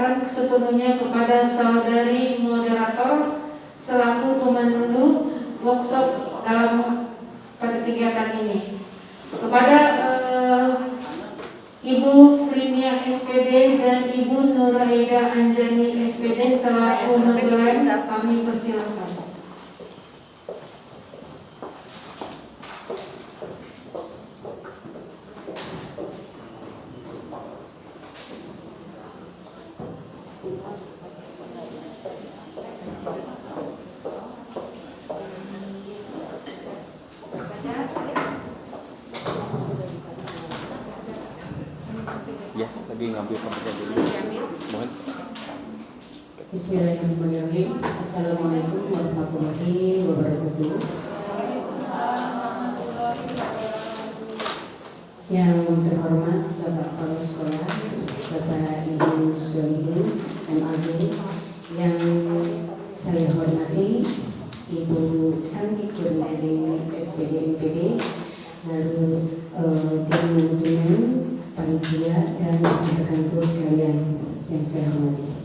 serahkan sepenuhnya kepada saudari moderator selaku pemandu workshop pada kegiatan ini. Kepada Ibu Frinia SPD dan Ibu Nuraida Anjani SPD selaku moderator kami persilakan. Ya, lagi ngambil komputer dulu. Mohon. Bismillahirrahmanirrahim. Assalamualaikum warahmatullahi wabarakatuh. Yang terhormat Bapak Kepala Sekolah, Bapak Ibu Sudawidu MAG, yang saya hormati Ibu Santi Kurniadewi SPD MPD, lalu tim manajemen, panitia dan rekan guru sekalian yang saya hormati.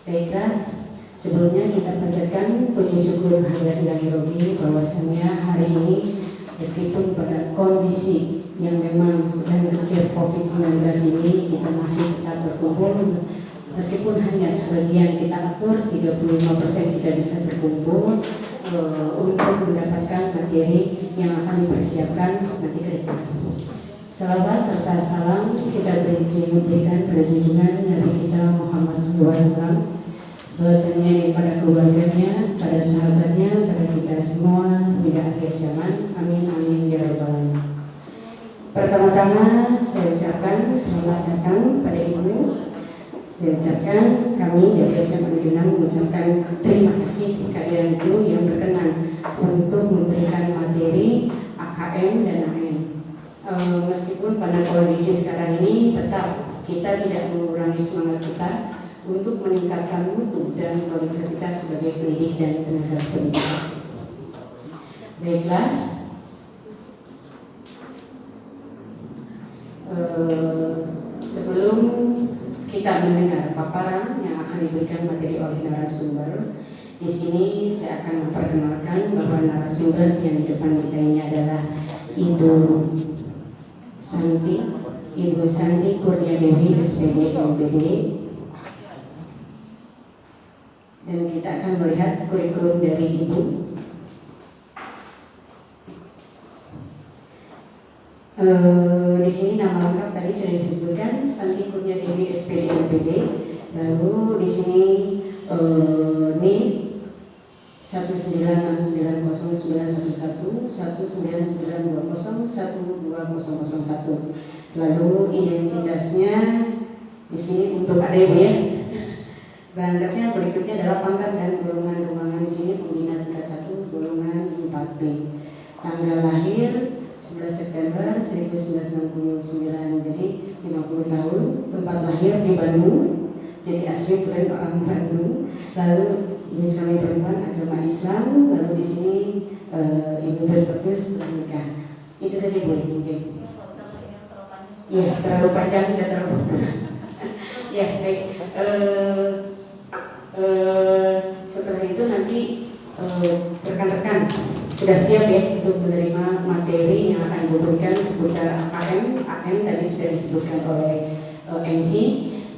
Baiklah, sebelumnya kita panjatkan puji syukur hadirat ilahi Rabbi bahwasannya hari ini meskipun pada kondisi yang memang sedang berakhir COVID-19 ini kita masih tetap berkumpul, meskipun hanya sebagian kita atur 35% kita bisa berkumpul untuk mendapatkan materi yang akan dipersiapkan nanti ke depan. Salawat serta salam kita berikan pada junjungan Nabi kita Muhammad SAW, bahwasanya pada keluarganya, pada sahabatnya, pada kita semua hingga akhir zaman. Amin amin ya rabbal alamin. Pertama-tama saya ucapkan selamat datang pada Ibu. Saya ucapkan kami dari SMA Negeri 6 mengucapkan terima kasih kehadiran Ibu yang berkenan untuk memberikan materi AKM dan AM. Meskipun pada kondisi sekarang ini tetap kita tidak mengurangi semangat kita untuk meningkatkan mutu dan kualitas kita sebagai pendidik dan tenaga pendidikan. Baiklah, sebelum kita mendengar paparan yang akan diberikan materi oleh narasumber, di sini saya akan memperkenalkan bahwa narasumber yang di depan kita ini adalah Ibu Santi Kurniadewi SPD MPD, dan kita akan melihat kurikulum dari Ibu. Di sini nama lengkap tadi sudah disebutkan, Santi Kurniadewi SPD MPD. Lalu di sini NIM 196909111 199201201. Lalu identitasnya di sini untuk ADB ya. Berangkatnya berikutnya adalah pangkat dan golongan ruangan di sini pembina tingkat 1 golongan 4B. Tanggal lahir 11 September 1969, jadi 50 tahun. Tempat lahir di Bandung, jadi asli tulen orang Bandung. Lalu jenis kelamin perempuan agama Islam. Lalu di sini ibu berstatus menikah. Itu saja Bu, mungkin. Ya, terlalu panjang, tidak terlalu. Ya, baik. Setelah itu nanti rekan-rekan sudah siap ya untuk menerima materi yang akan diberikan seputar AM. AM tadi sudah disebutkan oleh MC.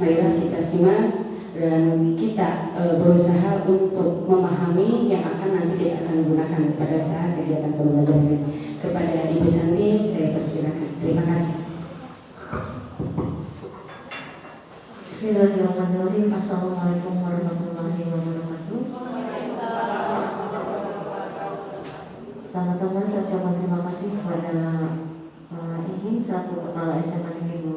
Marilah kita simak dan kita berusaha untuk memahami yang akan nanti kita akan gunakan pada saat kegiatan pembelajaran. Kepada Ibu Santi saya persilakan. Terima kasih. Bismillahirrahmanirrahim. Assalamualaikum warahmatullahi wabarakatuh. Pertama-tama saya ucapkan terima kasih kepada Ihin selaku Kepala SMA Negeri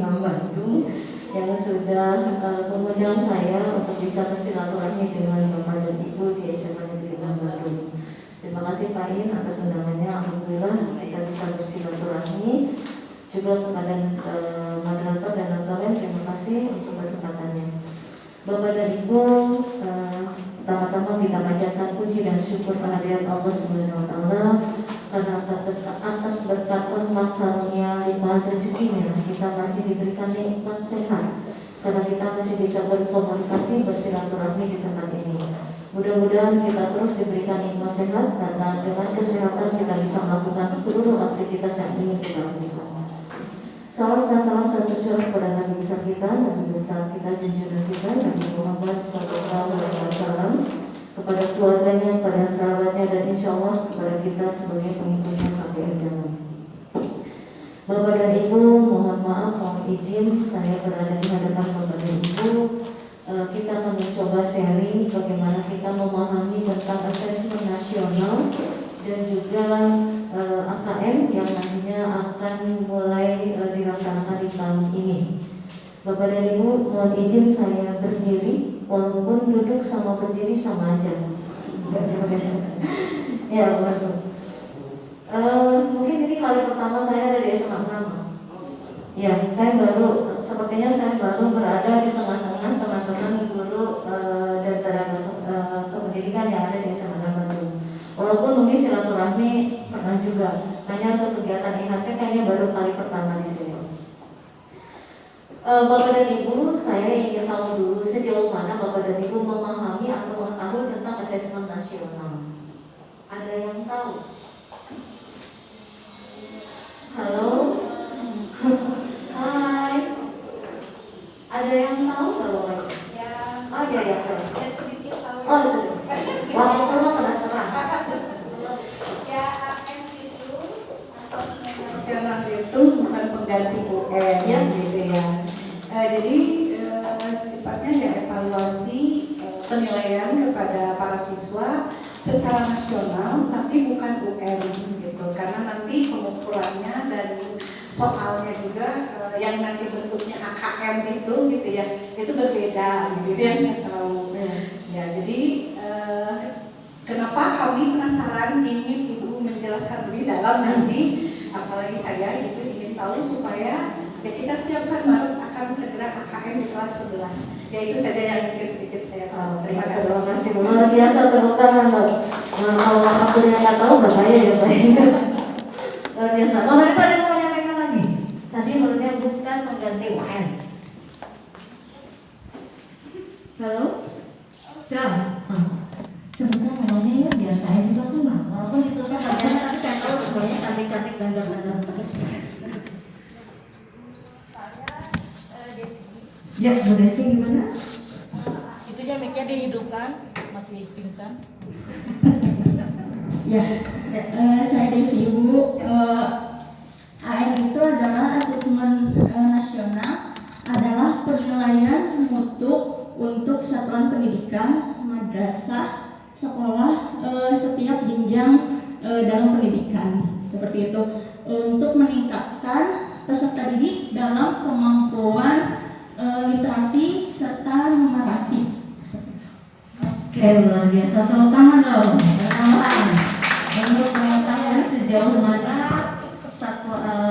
6 Bandung yang sudah mengundang saya untuk bisa bersilaturahmi dengan Bapak dan Ibu di SMA Negeri 6 Bandung. Terima kasih Pak Ihin atas undangannya. Alhamdulillah kita bisa bersilaturahmi. Juga kepada moderator dan nonton, terima kasih untuk kesempatannya. Bapak dan Ibu, pertama-tama kita panjatkan puji dan syukur kehadirat Allah Subhanahu wa Ta'ala karena atas berkat rahmat karunia limpahan rezekinya kita masih diberikan nikmat sehat karena kita masih bisa berkomunikasi, bersilaturahmi di tempat ini. Mudah-mudahan kita terus diberikan hikmah sehat, karena dengan kesehatan kita bisa melakukan seluruh aktivitas yang ingin kita lakukan. Salam dan salam satu curah kepada Nabi besar kita, Nabi besar kita, junjungan kita, Nabi Muhammad SAW, kepada keluarganya, kepada sahabatnya, dan insya Allah kepada kita sebagai pengikutnya sampai akhir zaman. Bapak dan Ibu, mohon maaf, mohon izin saya berada di hadapan Bapak dan Ibu. Kita akan mencoba sharing bagaimana kita memahami tentang asesmen nasional dan juga AKM yang nantinya akan mulai dilaksanakan di tahun ini. Bapak dan Ibu, mohon izin saya berdiri, walaupun duduk sama berdiri sama aja. Ya, betul. Mungkin ini kali pertama saya ada di SMA 6. Ya, sepertinya saya baru berada di tengah-tengah teman-teman guru dan tenaga kependidikan yang ada di SMA 6 Bandung. Walaupun mungkin silaturahmi pernah juga, hanya untuk kegiatan IHT kayaknya baru kali pertama di sini. Bapak dan Ibu, saya ingin tahu dulu sejauh mana Bapak dan Ibu memahami atau mengetahui tentang asesmen nasional. Ada yang tahu? Halo? Hai. Ada yang tahu nggak Bapak? Ya. Oh ya saya. Ya sedikit tahu. Oh sedikit. Waktu terang terang. Ya AKM itu asesmen nasional itu bukan pengganti UN Ya. gitu ya. Jadi sifatnya ya evaluasi penilaian kepada para siswa secara nasional, tapi bukan UN gitu. Karena nanti pengukurannya dan soalnya juga yang nanti bentuknya AKM itu gitu ya, itu berbeda gitu. Itu yang saya tahu. Ya, jadi kenapa kami penasaran ingin Ibu menjelaskan lebih dalam nanti, apalagi saya itu ingin tahu supaya ya kita siapkan Maret akan segera AKM di kelas 11. Ya itu saja yang mungkin sedikit saya tahu. Terima kasih. Terima kasih. Luar biasa tepuk tangan Mbak. Kalau aku yang nggak tahu bahaya ya Mbak. Luar biasa. Kalau daripada mau menyampaikan lagi, tadi menurutnya bukan pengganti UN. Halo, silakan. Sebentar ngomongnya ya biar saya juga kenal. Walaupun itu kan ternyata tapi saya tahu sebenarnya cantik-cantik dan ganteng-ganteng. Ya, Bu Devi gimana? Itunya mic-nya dihidupkan, masih pingsan. Saya Devi Ibu. AM itu adalah asesmen nasional, adalah penilaian mutu untuk satuan pendidikan, madrasah, sekolah, setiap jenjang dalam pendidikan. Seperti itu, untuk meningkatkan peserta didik dalam kemampuan literasi serta numerasi. Oke, luar biasa. Tepuk tangan dong. Tambahan untuk mengetahui sejauh mana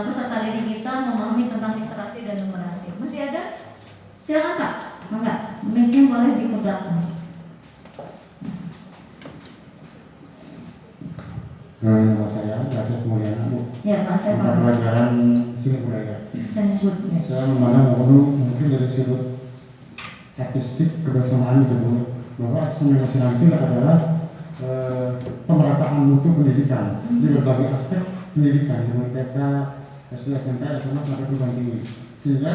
peserta didik kita memahami tentang literasi dan numerasi. Masih ada? Silakan Kak. Enggak. Mic-nya boleh dipegang. Nama saya Dasep Mulyana, Bu. Ya, Pak saya Mata Pak. pelajaran seni budaya. Sensor. Saya memandang mungkin dari sudut artistik kebersamaan gitu, Bu, bahwa asesmen nasional itu adalah pemerataan mutu pendidikan di berbagai aspek pendidikan, dari TK, SD, SMP, SMA sampai perguruan tinggi, sehingga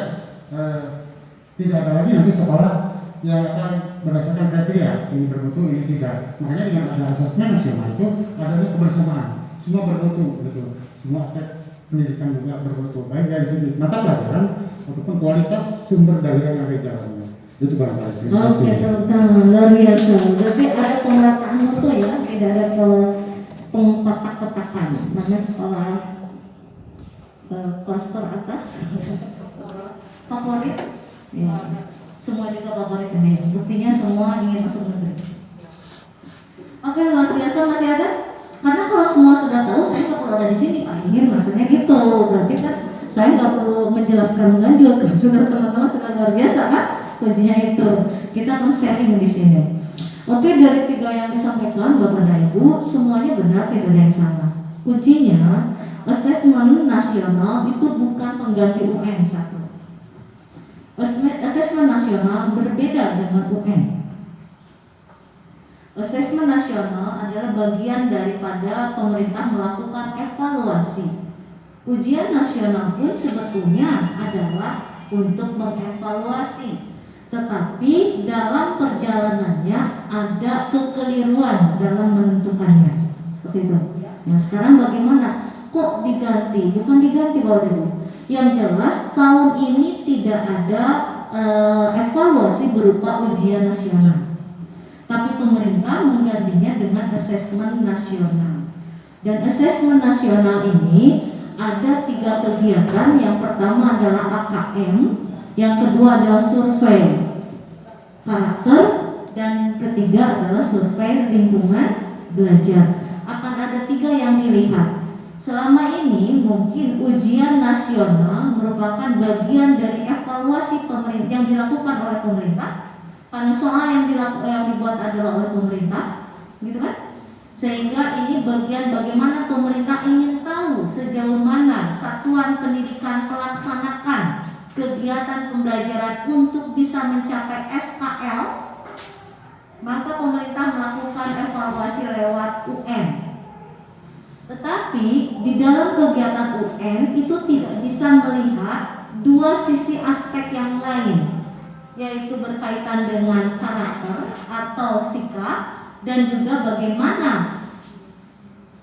tidak ada lagi nanti sekolah yang akan berdasarkan kriteria ini bermutu, ini tidak. Makanya dengan ada asesmen nasional itu adanya kebersamaan, semua bermutu, gitu. Semua aspek pendidikan juga bermutu, baik dari segi mata pelajaran ataupun kualitas sumber daya yang ada di dalamnya. Itu barangkali. Terima kasih. Oke, tentang luar biasa. Berarti ada pemerataan mutu ya, tidak ada pengkotak-kotakan. Mana sekolah klaster atas favorit, ya. Semua juga favorit ini. Buktinya semua ingin masuk negeri. Oke, luar biasa. Masih ada? Karena kalau semua sudah tahu, saya nggak perlu ada di sini. Pak ingin maksudnya gitu. Berarti kan saya nggak perlu menjelaskan lanjut. Sudah teman-teman sudah luar biasa kan? Kuncinya itu. Kita akan sharing di sini. Oke, dari 3 yang disampaikan Bapak dan Ibu, semuanya benar, tidak ada yang salah. Kuncinya, asesmen nasional itu bukan pengganti UN satu. Asesmen asesmen nasional berbeda dengan UN. Asesmen nasional adalah bagian daripada pemerintah melakukan evaluasi. Ujian nasional pun sebetulnya adalah untuk mengevaluasi, tetapi dalam perjalanannya ada kekeliruan dalam menentukannya. Seperti itu. Nah, sekarang bagaimana? Kok diganti? Bukan diganti, Bapak Ibu. Yang jelas tahun ini tidak ada evaluasi berupa ujian nasional, tapi pemerintah menggantinya dengan asesmen nasional. Dan asesmen nasional ini ada 3 kegiatan. Yang pertama adalah AKM, yang kedua adalah survei karakter, dan ketiga adalah survei lingkungan belajar. Akan ada 3 yang dilihat. Selama ini mungkin ujian nasional merupakan bagian dari evaluasi pemerintah yang dilakukan oleh pemerintah, karena soal yang dibuat adalah oleh pemerintah, gitu kan? Sehingga ini bagian bagaimana pemerintah ingin tahu sejauh mana satuan pendidikan melaksanakan kegiatan pembelajaran untuk bisa mencapai SKL, maka pemerintah melakukan evaluasi lewat UN. Tetapi di dalam kegiatan UN itu tidak bisa melihat 2 sisi aspek yang lain, yaitu berkaitan dengan karakter atau sikap, dan juga bagaimana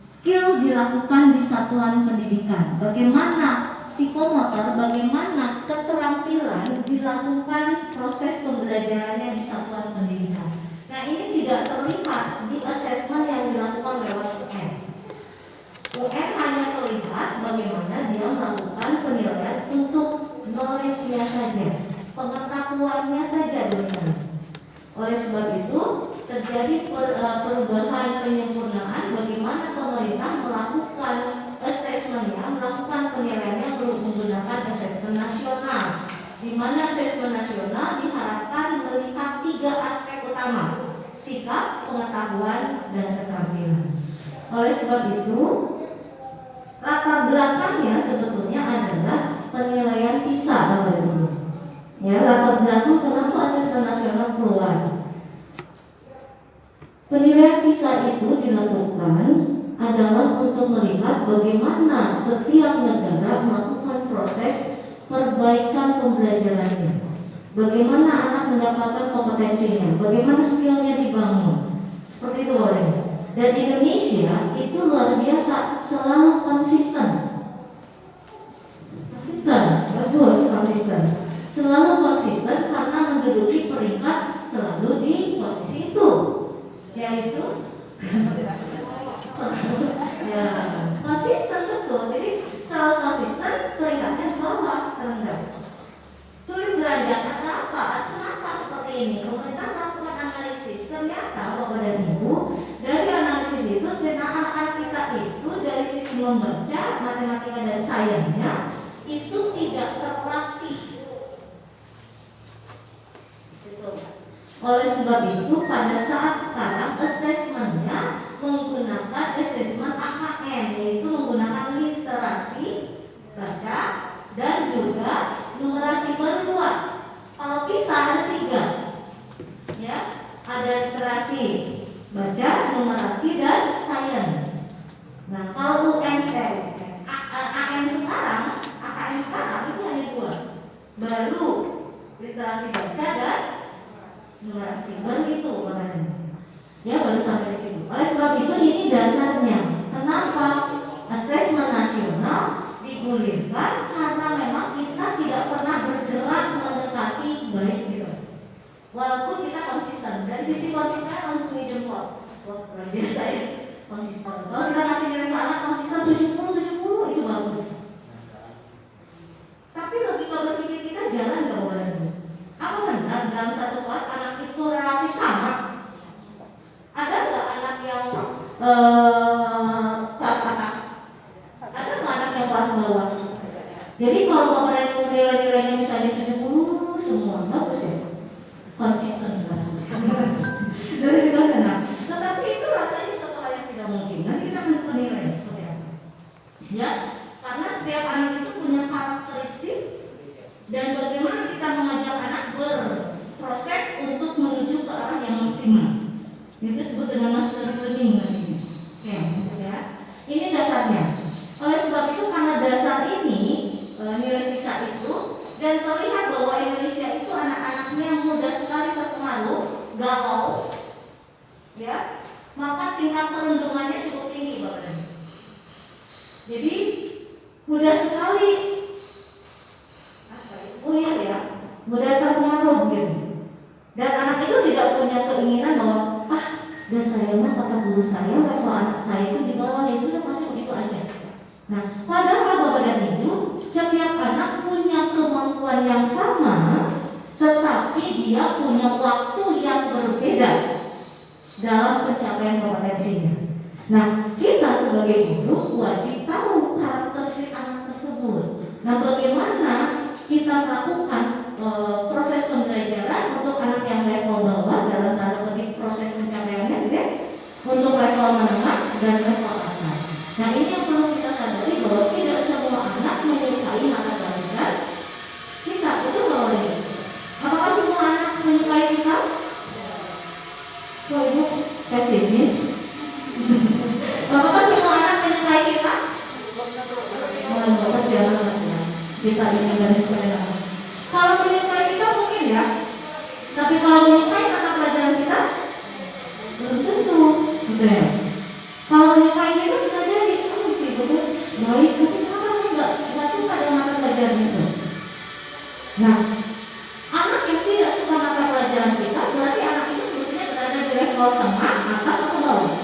skill dilakukan di satuan pendidikan, bagaimana psikomotor, bagaimana keterampilan dilakukan proses pembelajarannya di satuan pendidikan. Nah, ini tidak terlihat di asesmen yang dilakukan lewat UN. UN hanya terlihat bagaimana dia melakukan penilaian untuk knowledge-nya saja, pengetahuannya saja, teman-teman. Oleh sebab itu terjadi perubahan penyempurnaan bagaimana pemerintah melakukan asesmennya, melakukan penilaiannya menggunakan asesmen nasional, di mana asesmen nasional diharapkan melihat 3 aspek utama: sikap, pengetahuan, dan keterampilan. Oleh sebab itu latar belakangnya sebetulnya adalah penilaian PISA, Bapak Ibu. Ya, latar belakang kenapa asesmen nasional keluar. Penilaian PISA itu dilakukan adalah untuk melihat bagaimana setiap negara melakukan proses perbaikan pembelajarannya, bagaimana anak mendapatkan kompetensinya, bagaimana skillnya dibangun. Seperti itu, Bapak Ibu. Dan Indonesia itu luar biasa, selalu konsisten, bagus, konsisten, selalu konsisten karena menduduki peringkat selalu di posisi itu, yaitu ya, konsisten betul. Jadi selalu konsisten, peringkatnya di bawah, terendah. Sulit belajar karena apa? Kenapa seperti ini? Pemerintah melakukan analisis, ternyata Bapak dan Ibu, dari analisis itu anak-anak kita itu dari sisi membaca, matematika dan sainsnya itu tidak terlatih. Oleh sebab itu pada saat sekarang asesmennya menggunakan asesmen AKM, yaitu menggunakan literasi baca dan juga numerasi berdua. Kalau PISA ada 3, ya, ada literasi baca, numerasi, dan sains. Nah, kalau AKM sekarang itu hanya 2, baru literasi baca dan numerasi, begitu makanya. Ya, baru sampai di situ. Oleh sebab itu ini dasarnya. Kenapa asesmen nasional digulirkan? Karena memang kita tidak pernah bergerak mendekati baik gitu. Walaupun kita konsisten dari sisi konsisten untuk jempol, luar biasa ya, konsisten. Kalau kita kasih nilai ke anak konsisten 70 itu bagus. Tapi logika berpikir kita jalan nggak boleh. Apa benar dalam satu kelas anak itu relatif sama? Ada nggak anak yang kelas atas? Ada nggak anak yang kelas bawah? Jadi kalau Bapak dan Ibu nilai-nilainya misalnya 70 semua, bagus ya, konsisten dari segala kenal. Tetapi itu rasanya satu hal yang tidak mungkin. Nanti kita akan menilai seperti apa. Ya, karena setiap anak itu punya karakteristik dan bagaimana kita mengajak anak dengan master learning namanya. Oke, ya. Ini dasarnya. Oleh sebab itu karena dasar ini nilai PISA itu dan terlihat bahwa Indonesia itu anak-anaknya mudah sekali terpengaruh, galau, ya, maka tingkat perundungannya cukup tinggi, Bapak dan Ibu. Jadi mudah sekali, mudah terpengaruh gitu. Dan anak itu tidak punya keinginan bahwa udah saya mah kata guru saya level anak saya itu di bawah, ya sudah pasti begitu aja. Nah, padahal Bapak dan Ibu, setiap anak punya kemampuan yang sama, tetapi dia punya waktu yang berbeda dalam pencapaian kompetensinya. Nah, kita sebagai guru wajib tahu karakteristik anak tersebut. Nah, bagaimana kita melakukan proses pembelajaran untuk anak yang level bawah dalam tanda petik proses pencapaiannya, gitu ya, untuk level menengah dan level atas. Nah, ini yang perlu kita sadari bahwa tidak semua anak menyukai mata pelajaran kita, betul nggak ini? Apakah semua anak menyukai kita? Kok Ibu pesimis? Apakah semua anak menyukai kita? Bagus ya, kita ini garis kemenangan. Kalau menyukai kita mungkin ya, tapi kalau menyukai mata pelajaran kita belum tentu, gitu ya. Kalau menyukai kita bisa jadi, sih betul baik, tapi kenapa saya nggak suka dengan mata pelajaran itu? Nah, anak yang tidak suka mata pelajaran kita berarti anak itu sebetulnya berada di level tengah, atas atau bawah?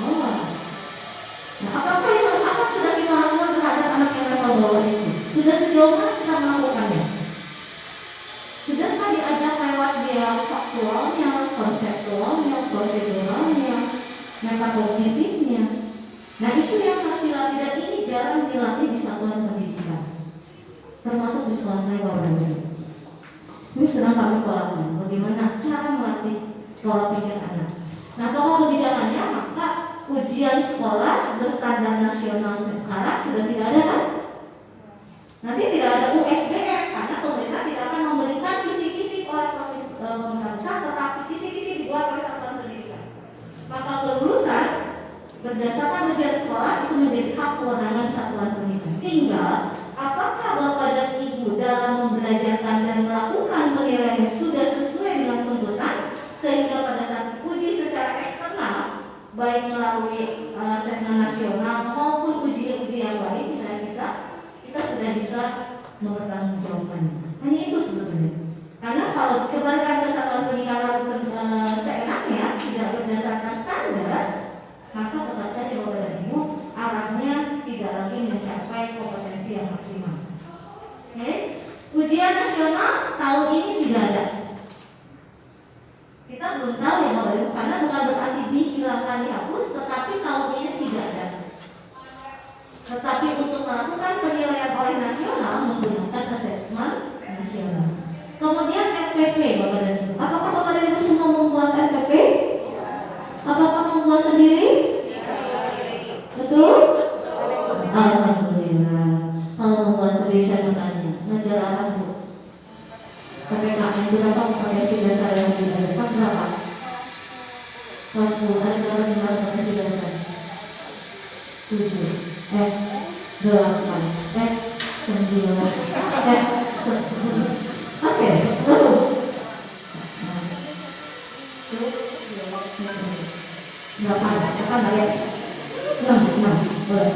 Bawah. Nah, apa sudah kita lakukan terhadap anak yang level bawah itu? Sudah sejauh mana kita melakukannya? Sudahkah diajak lewat dia faktualnya, konseptualnya, proseduralnya, metakognitifnya? Nah, itu yang harus dilatih dan ini jarang dilatih di satuan pendidikan, termasuk di sekolah saya Bapak dan Ibu. Ini sedang kami polakan bagaimana cara melatih pola pikir anak. Nah, pokok kebijakannya maka ujian sekolah berstandar nasional sekarang sudah tidak ada kan? Nanti tidak ada USBN karena pemerintah tidak akan memberikan kisi-kisi oleh pemerintah pusat, tetapi kisi-kisi dibuat oleh satuan pendidikan. Maka kelulusan berdasarkan ujian sekolah itu menjadi hak kewenangan satuan pendidikan. Tinggal apakah Bapak dan Ibu dalam membelajarkan dan melakukan penilaian sudah sesuai dengan tuntutan sehingga pada saat uji secara eksternal baik melalui asesmen nasional maupun uji-uji yang lain kita sudah bisa mempertanggungjawabkannya. Hanya itu sebetulnya. Karena kalau kebalikan kesatuan pendidikan seenaknya tidak berdasarkan standar, maka tetap saja Bapak dan Ibu arahnya tidak lagi mencapai kompetensi yang maksimal. Oke? Ujian nasional tahun ini tidak ada. Kita belum tahu ya Bapak dan Ibu, karena bukan berarti dihilangkan, dihapus, tetapi tahun ini tidak ada. Tetapi untuk melakukan penilaian oleh nasional menggunakan asesmen nasional. Kemudian RPP Bapak dan Ibu. Apakah Bapak dan Ibu semua membuat RPP? Apakah membuat sendiri? Betul? Alhamdulillah. Kalau membuat sendiri saya bertanya, ngajar apa Bu? PPKN berapa kompetensi dasar yang diajarkan berapa? Kelas 10 ada berapa jumlah kompetensi dasar? 7. 8, 9, 10. Oke, lalu berapa ya? 6, boleh.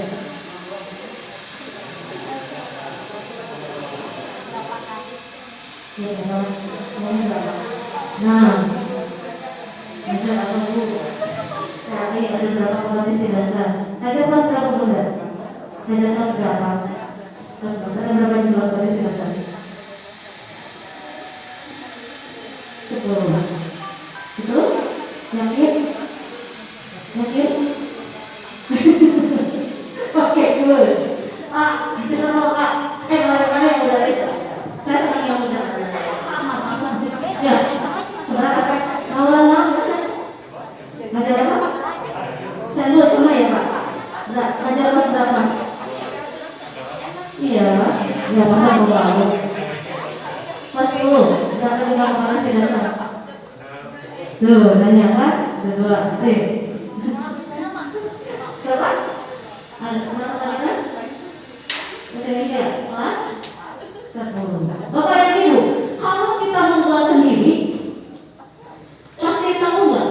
Ya, semuanya berapa? 6. Ngajar apa Bu? Tadi ada berapa kompetensi dasar? Ngajar kelas berapa Bunda? Ngajar kelas berapa? Kelas dasar ada berapa jumlah kompetensi dasar? 10. Betul? Yakin? Yakin? Oke, good. Kita mau Kak. Mana yang udah itu? Saya senang yang udah. Ya, sebenarnya saya mau ulang. Ngajar apa? Saya dulu sama ya Pak. Ngajar kelas berapa? Iya, ya masa mau baru. Kelas 10, berapa jumlah kompetensi dasar? Tuh, nanya kan? Kedua, sih. Coba. Ada kemana kalian? Bahasa Indonesia, kelas 10. Bapak dan Ibu, kalau kita membuat sendiri, pasti tahu nggak?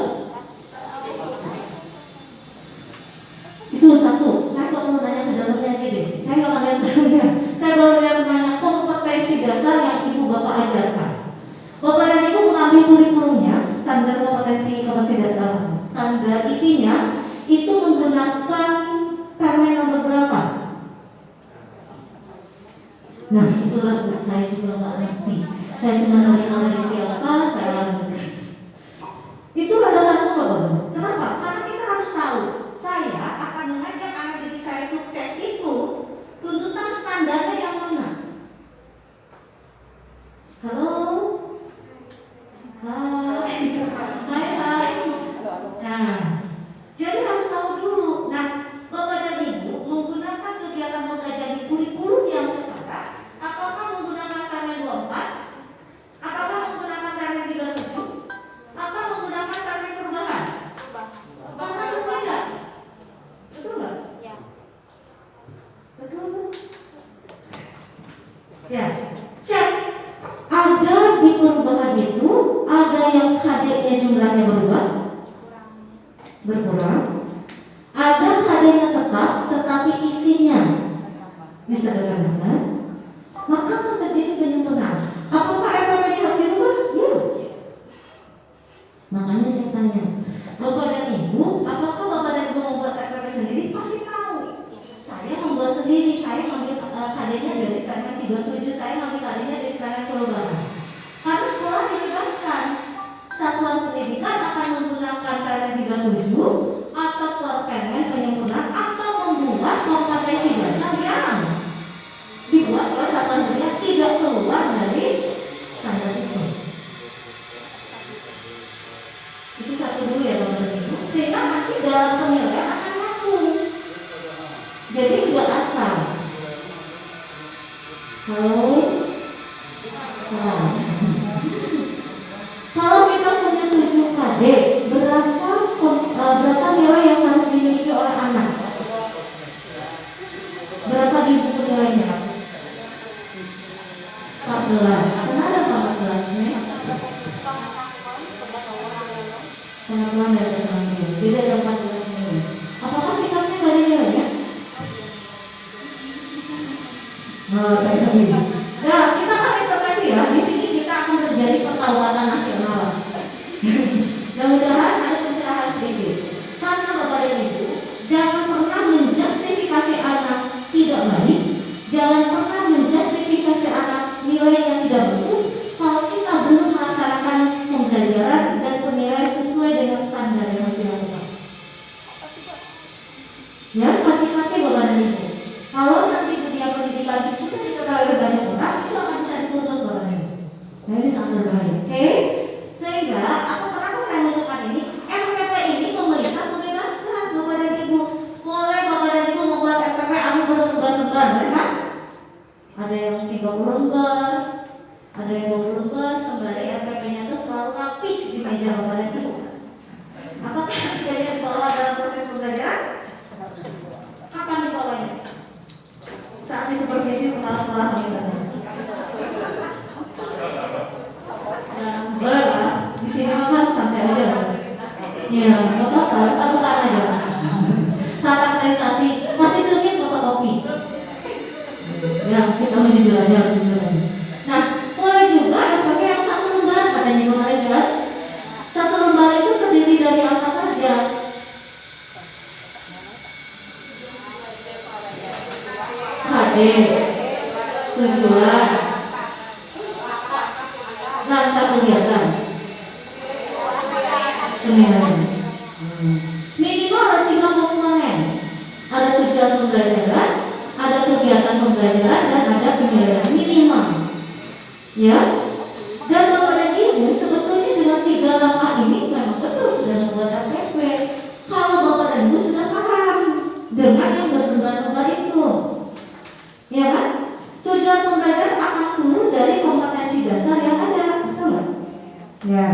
Itu satu. Saya nggak mau nanya ke dalamnya aja deh. Saya nggak akan tanya. Saya baru nanya kompetensi dasar yang ibu bapak ajarkan. Bapak dan Ibu mengambil kurikulumnya, standar kompetensi dasar. Standar isinya itu menggunakan permen nomor berapa? Nah, itulah saya juga nggak ngerti. Saya cuma nulis nama di siapa, saya lakukan. Itu ada satu loh. Kenapa? Karena kita harus tahu. Saya akan mengajak anak didik saya sukses itu tuntutan standarnya yang mana? Halo? Hai. Nah, jadi harus tahu dulu. Nah, Bapak dan Ibu menggunakan kegiatan belajar di kurikulum yang sekarang, apakah menggunakan permen 24? Apakah menggunakan permen 37? Atau menggunakan permen perubahan? Karena berbeda. Betul nggak? Ya. Betul nggak? Ya, cek. Ada di perubahan itu, ada yang KD-nya jumlahnya berkurang. Ada KD-nya tetap, tetapi isinya disederhanakan. Maka akan terjadi penyempurnaan. Apakah RPP-nya harus dirubah? Ya. Makanya saya tanya, Bapak dan Ibu, apakah Bapak dan Ibu membuat RPP sendiri? Pasti tahu. Saya membuat sendiri, saya mengambil KD-nya dari permen 37, saya mengambil KD-nya dari permen perubahan. Karena sekolah dibebaskan, satuan pendidikan akan menggunakan permen 37 atau permen penyempurnaan atau membuat kompetensi dasar yang dibuat oleh satuan pendidikan tidak keluar dari standar itu. Itu satu dulu ya Bapak dan Ibu. Sehingga nanti dalam penilaian akan ngaku. Jadi tidak asal. Halo. Nah. Kalau kita punya 7 KD, berapa nilai yang harus dimiliki oleh anak? Berapa di buku nilainya? 14. Kenapa 14-nya? Pengetahuan dari teman-teman. Beda ada 14 nilai. Apakah sikapnya dari nilainya? Nah, kita akan intervensi ya. Di sini kita akan terjadi pertawatan nasional. Mudah-mudahan ada pencerahan sedikit. Karena Bapak dan Ibu, jangan pernah menjustifikasi anak tidak baik, jangan pernah menjustifikasi anak nilai yang tidak bagus kalau kita belum melaksanakan pembelajaran dan penilaian sesuai dengan standar yang dilakukan. Ya, hati-hati Bapak dan Ibu. Kalau nanti dunia pendidikan itu diketahui banyak orang, itu akan bisa dituntut Bapak dan Ibu. Nah, ini sangat berbahaya. Oke? Sehingga kenapa saya menunjukkan ini? RPP ini pemerintah membebaskan Bapak dan Ibu. Boleh Bapak dan Ibu membuat RPP anu berlembar-lembar, kan? Ada yang 30 lembar, ada yang 20 lembar, sembari RPP-nya itu selalu rapi di meja Bapak dan Ibu. Apakah ketiganya dibawa dalam proses pembelajaran? Kapan dibawanya? Saat di supervisi kepala sekolah mengingatnya. Boleh lah, di sini kan santai aja. Ya, Bapak buka saja. Saat akreditasi masih sedikit fotokopi. Ya, kita jujur aja. Nah, boleh juga RPP yang 1 lembar, katanya kemarin kan. 1 lembar itu terdiri dari apa saja? KD, tujuan, langkah kegiatan, penilaian. Minimal ada 3 komponen. Ada tujuan pembelajaran, ada kegiatan pembelajaran, dan ada penilaian minimal. Ya. Dan Bapak dan Ibu sebetulnya dengan 3 langkah ini memang betul sudah membuat RPP. Kalau Bapak dan Ibu sudah paham dengan yang berlembar-lembar itu, ya kan? Tujuan pembelajaran akan turun dari kompetensi dasar yang ada, betul nggak? Ya.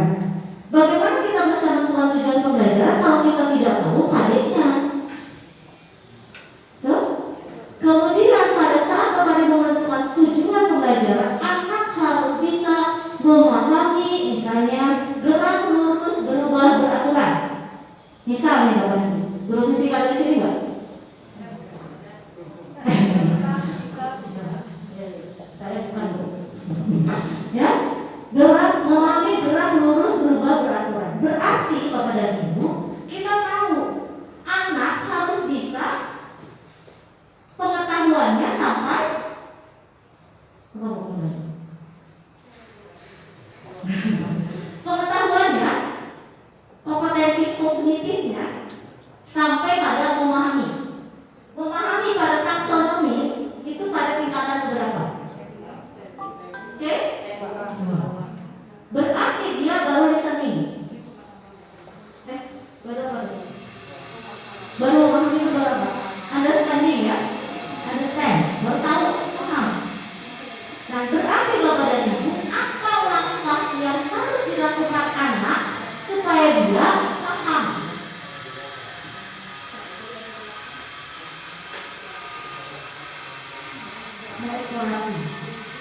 Bagaimana kita bisa menentukan tujuan pembelajaran? mau eksplorasi.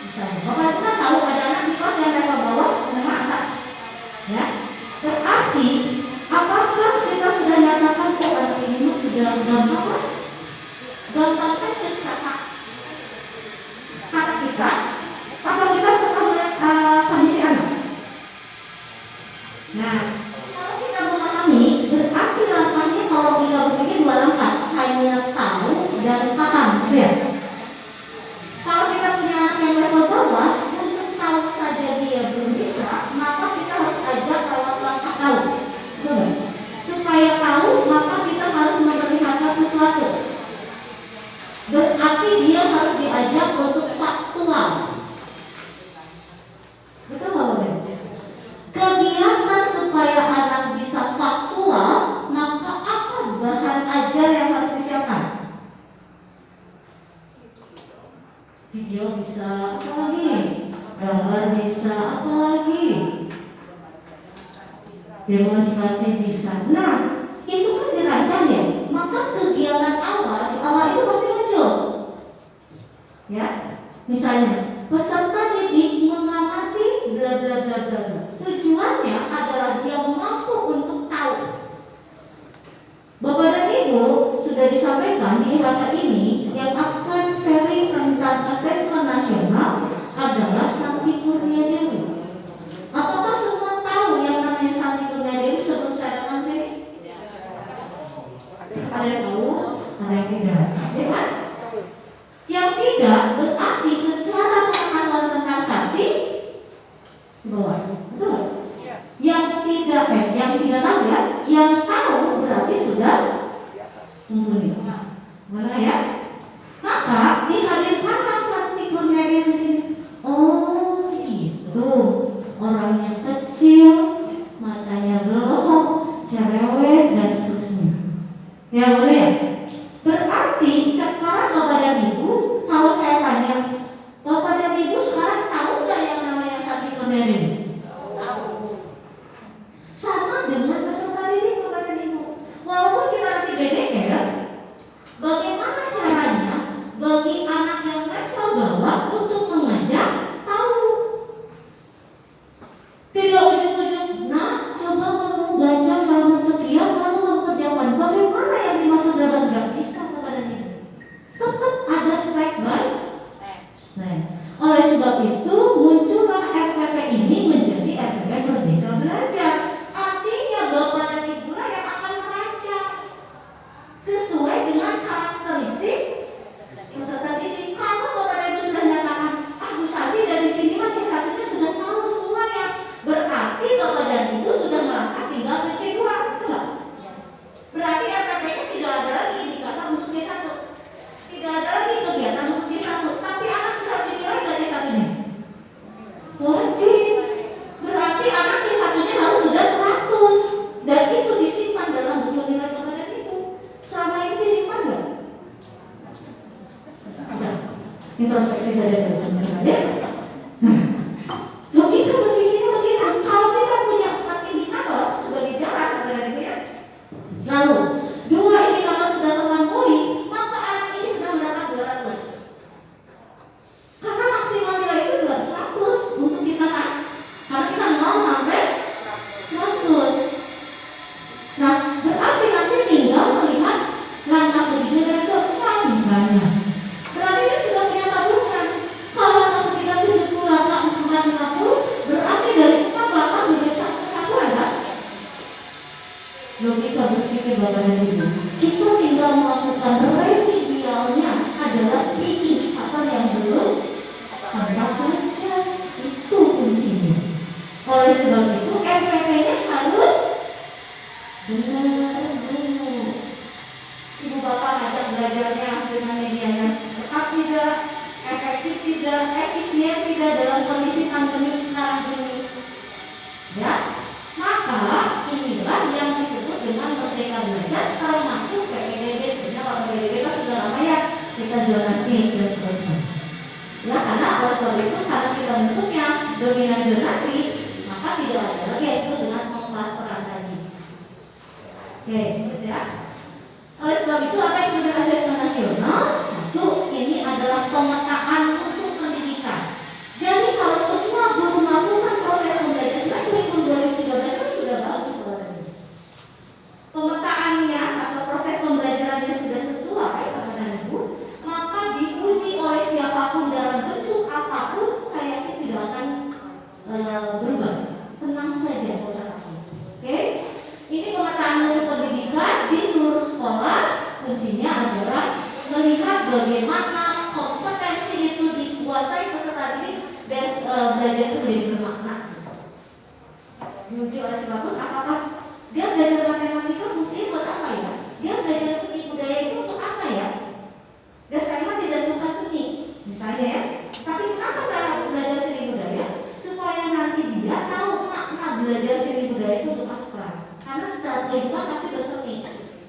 Misalnya, Bapak Ibu kan tahu ada anak di kelas yang level bawah, menengah atas. Ya, berarti apakah kita sudah nyatakan kok anak ini sudah gampang? Gampang kan kata kita, atau kita suka melihat kondisi anak. Nah, kalau kita memahami, berarti langkahnya kalau kita berpikir dua langkah, hanya tahu dan paham, gitu ya. Kalau kita punya anak yang level bawah, untuk tahu saja dia belum bisa, maka kita harus ajak lewat langkah tahu. Betul. Supaya tahu, maka kita harus memperlihatkan sesuatu. Berarti dia harus diajak untuk faktual. Betul nggak? Kegiatan supaya anak bisa faktual, maka apa bahan ajar yang harus disiapkan? Video bisa, apa lagi? Gambar bisa, apa lagi? Demonstrasi bisa. Nah, itu kan dirancang ya. Maka kegiatan awal, di awal itu pasti muncul. Ya, misalnya peserta didik mengamati bla bla bla bla. Tujuannya adalah dia mampu untuk tahu. Bapak dan Ibu sudah disampaikan di IHK ini yang akan sharing tentang asesmen nasional adalah Santi Kurnia Dewi. Apakah semua tahu yang namanya Santi Kurnia Dewi sebelum saya datang sini? Ada yang tahu? Ada yang tidak? Ya kan? Yang tidak berarti secara pengetahuan tentang Santi bawah, betul? Yang tidak tahu ya, yang tahu berarti sudah mumpuni. Mana ya? Maka dihadirkanlah Santi Kurnia Dewi di sini. Oh itu orangnya kecil, matanya belok, cerewet dan seterusnya. Ya boleh ya? Berarti sekarang Bapak dan Ibu, kalau saya tanya, Bapak dan Ibu sekarang tahu nggak yang namanya Santi Kurnia Dewi? Tahu. Sama dengan peserta didik Bapak dan Ibu. Walaupun kita nanti beda, bagaimana caranya bagi anak yang level bawah untuk mengajak tahu? Tidak ujung-ujung, nah coba kamu baca halaman sekian lalu kamu kerjakan. Bagaimana yang dimaksud dalam gak bisa kepada ini? Tetap ada step by step. Oleh sebab itu muncullah RPP ini menjadi RPP Merdeka Belajar. Artinya Bapak dan Ibu lah yang akan merancang sesuai dengan karakteristik peserta didik. Kalau Bapak dan Ibu sudah nyatakan, Bu Santi dari sini mah C1-nya sudah tahu semuanya, berarti Bapak dan Ibu sudah melangkah tinggal ke C2, betul nggak? Berarti RPP-nya tidak ada lagi indikator untuk C1, tidak ada lagi kegiatan untuk C1, tapi anak sudah harus dinilai nggak C1-nya? Wajib. Berarti anak C1-nya harus sudah 100 dan itu disimpan dalam buku nilai Bapak dan Ibu. Selama ini disimpan nggak? Introspeksi saja sebenarnya ya. Logika berpikirnya begitu. Kalau kita punya 4 indikator sebagai jarak kepada dia, lalu 2 indikator sudah terlampaui, maka anak ini sudah mendapat 200. Karena maksimal nilai itu 200 untuk kita kan. Karena kita mau sampai 100. Nah, berarti nanti tinggal melihat langkah berikutnya itu apa misalnya. Berarti ini sudah punya tabungan. Kalau langkah ketiga 70, langkah 450, berarti dari 4 langkah menjadi satu ada. Logika berpikir Bapak dan Ibu. Kita tinggal melakukan remedialnya adalah di indikator yang belum tambah saja. Itu kuncinya. Oleh sebab itu RPP-nya harus benar dulu. Ibu Bapak ngajak belajarnya dengan medianya tetap tidak, efektif tidak, efisien tidak dalam kondisi pandemi sekarang ini. Ya, maka inilah yang disebut dengan Merdeka Belajar, termasuk PPDB. Sebenarnya kalau PPDB kan sudah lama ya kita zonasi dan seterusnya. Ya, karena oleh sebab itu karena kita bentuknya dominan zonasi, maka tidak ada lagi yang disebut dengan klasteran tadi. Oke, ya. Oleh sebab itu apa yang disebut asesmen nasional? Satu, ini adalah pemetaan belajar itu menjadi bermakna. Diuji oleh siapapun, apakah dia belajar matematika fungsinya buat apa ya? Dia belajar seni budaya itu untuk apa ya? Dan saya mah tidak suka seni, misalnya ya. Tapi kenapa saya harus belajar seni budaya? Supaya nanti dia tahu makna belajar seni budaya itu untuk apa. Karena setelah kehidupan pasti berseni.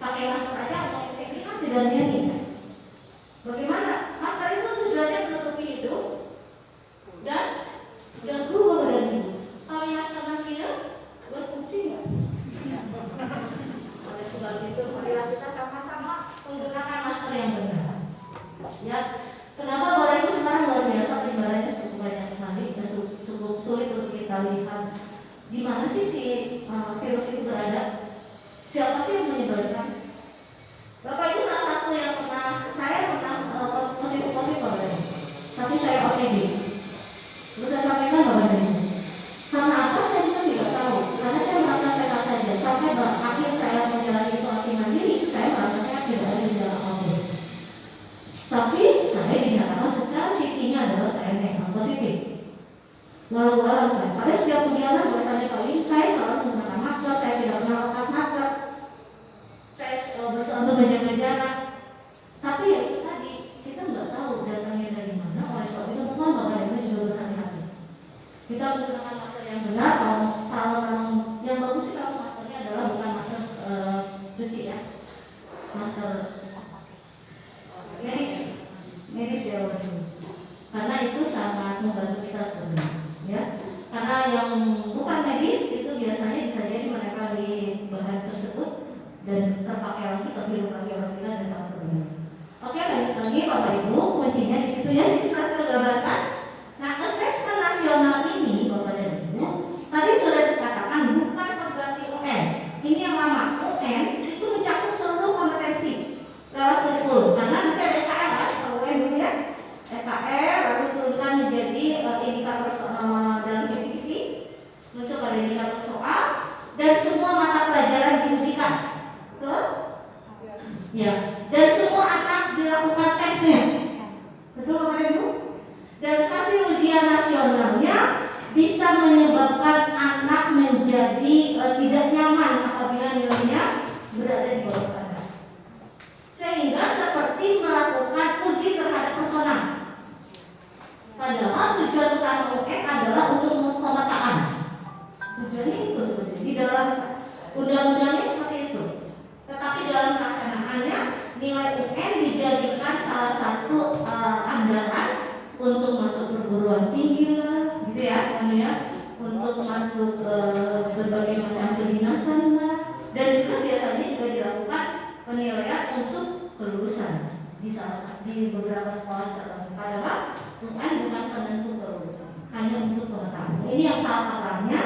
Pakai masker aja ngomongin teknik kan tidak nyanyi. Bagaimana? Masker itu tujuannya menutupi hidung dan gua badan ibu. Kalau masker nanti ya berfungsi nggak? Oleh sebab itu, marilah kita sama-sama menggunakan masker yang benar. Ya, kenapa barang itu sekarang luar biasa, penyebarannya cukup banyak sekali, cukup sulit untuk kita lihat di mana sih si virus itu berada, siapa sih yang menyebarkan. Bapak itu salah satu yang saya pernah positif COVID kemarin, tapi saya OTG. Terus saya sampaikan Bapak ini, karena apa saya juga tidak tahu, karena saya merasa sehat saja sampai akhir saya menjalani isolasi mandiri, saya merasa sehat tidak ada gejala apapun. Tapi saya dinyatakan secara CT-nya adalah saya negatif positif. Walau-walau saya pada setiap kegiatan berkali-kali saya selalu menggunakan masker, saya tidak pernah lepas masker, saya berusaha untuk menjaga jarak. Tapi ya itu tadi kita nggak tahu datangnya dari mana. Oleh sebab itu mohon Bapak Ibu juga berhati-hati. Kita menggunakan masker yang benar. Kalau memang yang bagus sih kalau maskernya adalah bukan masker cuci ya, masker medis ya Bapak Ibu. Karena itu sangat membantu kita sebenarnya. Ya, karena yang bukan medis itu biasanya bisa jadi menempel di bahan tersebut dan terpakai lagi, terhirup lagi oleh kita dan sangat berbahaya. Oke, lanjut lagi Bapak Ibu, kuncinya di situ ya, di surat tergambarkan. Nah, asesmen nasional ini Bapak dan Ibu, tadi sudah dikatakan bukan pengganti UN. Ini yang lama. UN itu mencakup seluruh kompetensi lewat kurikulum. Karena nanti ada SKR kan, kalau UN dulu ya, SKR lalu diturunkan menjadi indikator dalam kisi-kisi, muncul pada indikator soal dan semua mata pelajaran diujikan. Betul? Ya. Dan semua anak dilakukan tesnya. Betul Bapak Ibu? Dan hasil ujian nasionalnya bisa menyebabkan anak menjadi tidak nyaman apabila nilainya berada di bawah standar. Sehingga seperti melakukan uji terhadap personal. Padahal tujuan utama UN adalah untuk pemetaan. Tujuannya itu sebetulnya di dalam undang-undangnya seperti itu. Tetapi dalam pelaksanaannya nilai UN dijadikan salah satu andalan untuk masuk perguruan tinggi lah, gitu ya, untuk masuk berbagai macam kedinasan lah, dan juga biasanya juga dilakukan penilaian untuk kelulusan di beberapa sekolah misalkan. Padahal UN bukan penentu kelulusan, hanya untuk pemetaan. Ini yang salah kaprahnya.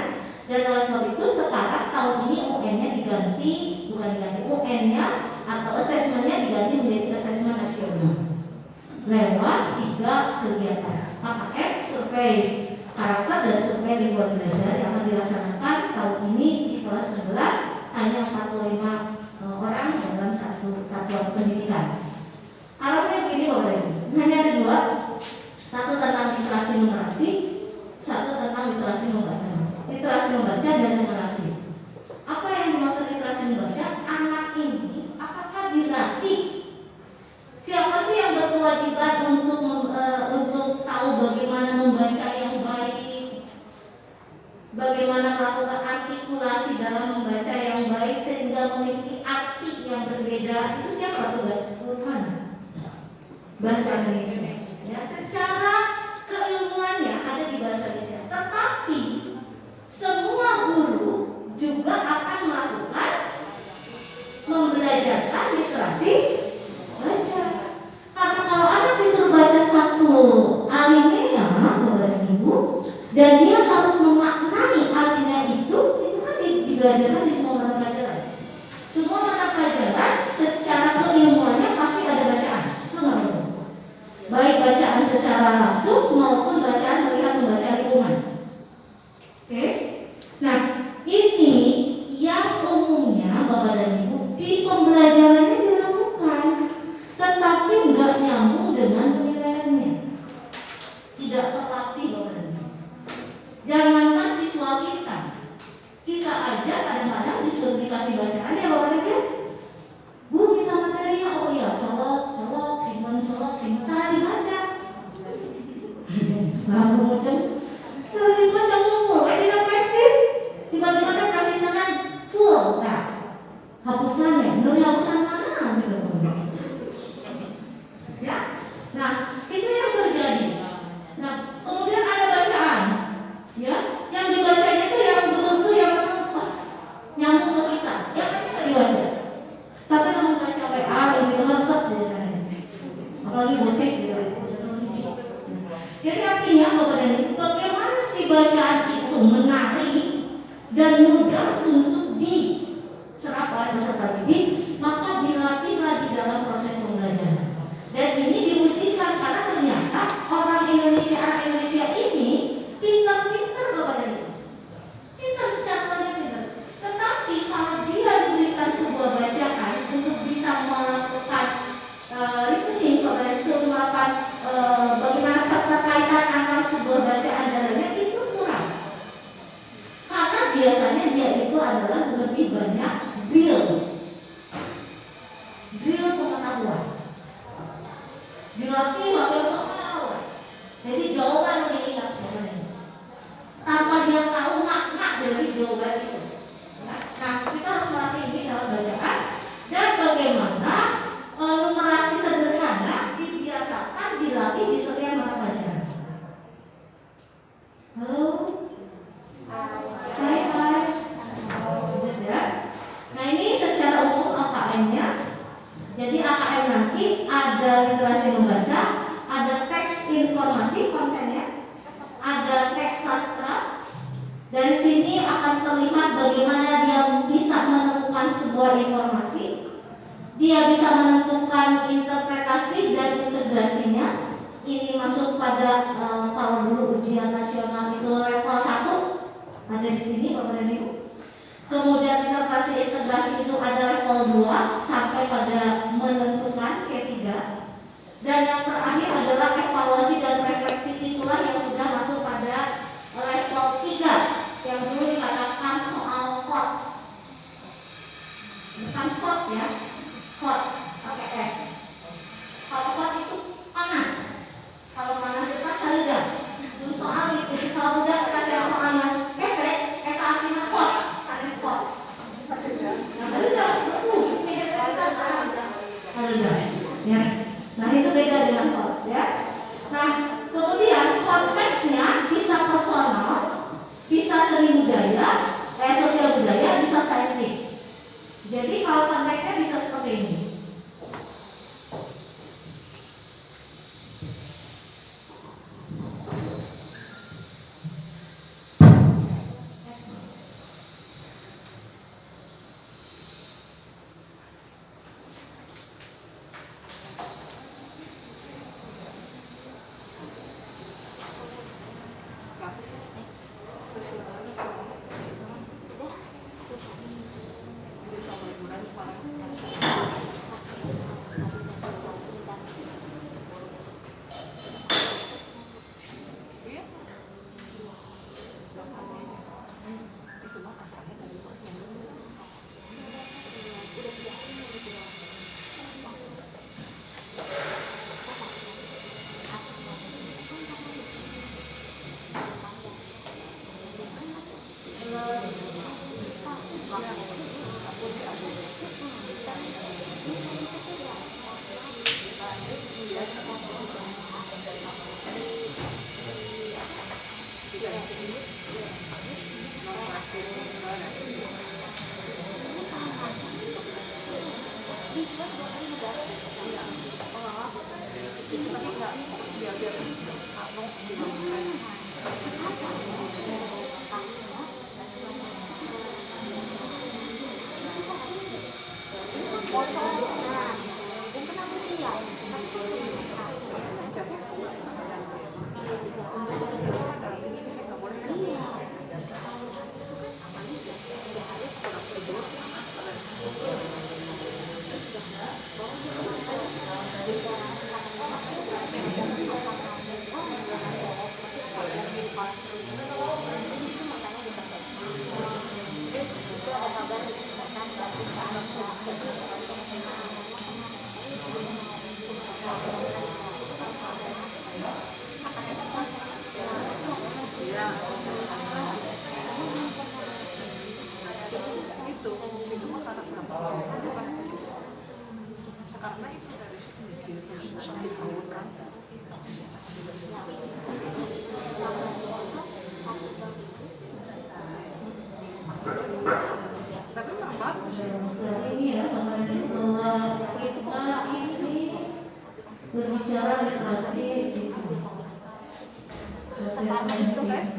Dan oleh sebab itu sekarang tahun ini UN-nya diganti, bukan diganti UN-nya atau asesmennya diganti menjadi asesmen nasional lewat 3 kegiatan KKN, survei karakter dan survei lingkungan belajar yang akan dilaksanakan tahun ini di kelas 11, hanya 45 orang dalam satuan pendidikan. Alatnya begini Bapak Ibu, hanya ada 2, satu tentang literasi numerasi, satu tentang literasi membaca dan numerasi. Apa yang dimaksud literasi membaca? Anak ini apakah dilatih? Siapa sih yang berkewajiban untuk tahu bagaimana membaca yang baik, bagaimana melakukan artikulasi dalam membaca yang baik sehingga memiliki arti yang berbeda? Itu siapa tugas? Mana? Bahasa Indonesia. Ya, secara keilmuannya ada di bahasa Indonesia, tetapi semua guru juga akan melakukan membelajarkan literasi baca. Karena kalau anak disuruh baca satu alinea, Bapak dan Ibu, dan dia harus memaknai alinea itu kan dibelajarkan di semua mata pelajaran. Semua mata pelajaran secara keilmuannya pasti ada bacaan. Baik bacaan secara langsung maupun bacaan melihat membaca lingkungan. Oke? Nah, ini yang umumnya Bapak dan Ibu di pembelajarannya dilakukan, tetapi nggak nyambung dengan penilaiannya. Tidak terlatih Bapak dan Ibu. Jangankan siswa kita aja kadang-kadang disuruh dikasih bacaan ya Bapak Ibu. Bu, minta materinya, oh iya, colok, simpen, karena dibaca. Lalu macam, kalau dibaca mulai tidak prestis, tiba-tiba kan prestisnya kan full, nah hapusannya, menurut hapusan mana gitu. Ya, nah itu yang terjadi. Nah, kemudian ada bacaan, ya, yang dibacanya itu yang betul-betul yang nyambung ke kita, yang kan sudah dibaca. Tapi kalau baca WA lebih ngeset biasanya, apalagi musik gitu. Jadi artinya Bapak dan Ibu, bagaimana si bacaan itu menarik dan mudah untuk diserap oleh peserta didik, maka dilatih lagi dalam proses pembelajaran. Dan ini diujikan karena ternyata orang Indonesia ini pintar-pintar Bapak dan Ibu, pintar secara banyak pintar. Tetapi kalau dia diberikan sebuah bacaan untuk bisa melakukan listening, kemudian disuruh melakukan bagaimana keterkaitan antara sebuah bacaan dan lainnya, itu kurang. Karena biasanya dia itu adalah lebih banyak drill pengetahuan, dilatih wakil soal. Jadi jawaban yang diingat tanpa dia tahu makna dari jawaban itu. Nah, kita harus melatih ini dalam bacaan dan bagaimana numerasi sederhana dibiasakan dilatih di setiap mata pelajaran. Halo, hai. Ya. Nah ini secara umum AKM-nya. Jadi AKM nanti ada literasi membaca, ada teks informasi kontennya, ada teks sastra. Dari sini akan terlihat bagaimana dia bisa menemukan sebuah informasi. Dia bisa menentukan interpretasi dan integrasinya. Ini masuk pada kalau dulu ujian nasional itu level 1 ada di sini Bapak dan Ibu. Kemudian interpretasi integrasi itu ada level 2 sampai pada menentukan C3. Dan yang terakhir adalah evaluasi dan refleksi titular yang sudah masuk pada level 3 yang dulu dikatakan soal quotes. Bukan quote ya. Quotes pakai S. Kalau quote itu panas. Kalau panas itu kan rendah. Soal itu kalau udah kasih soal yang esek, kita artinya quote, ada quotes. Yang rendah, ini rendah. Ya. Nah itu beda dengan quotes ya. Nah kemudian konteksnya bisa personal, bisa seni budaya, sosial budaya, bisa saintik. Jadi kalau konteksnya bisa seperti ini. Ini ya kemarin itu bahwa kita ini berbicara literasi di sini. Proses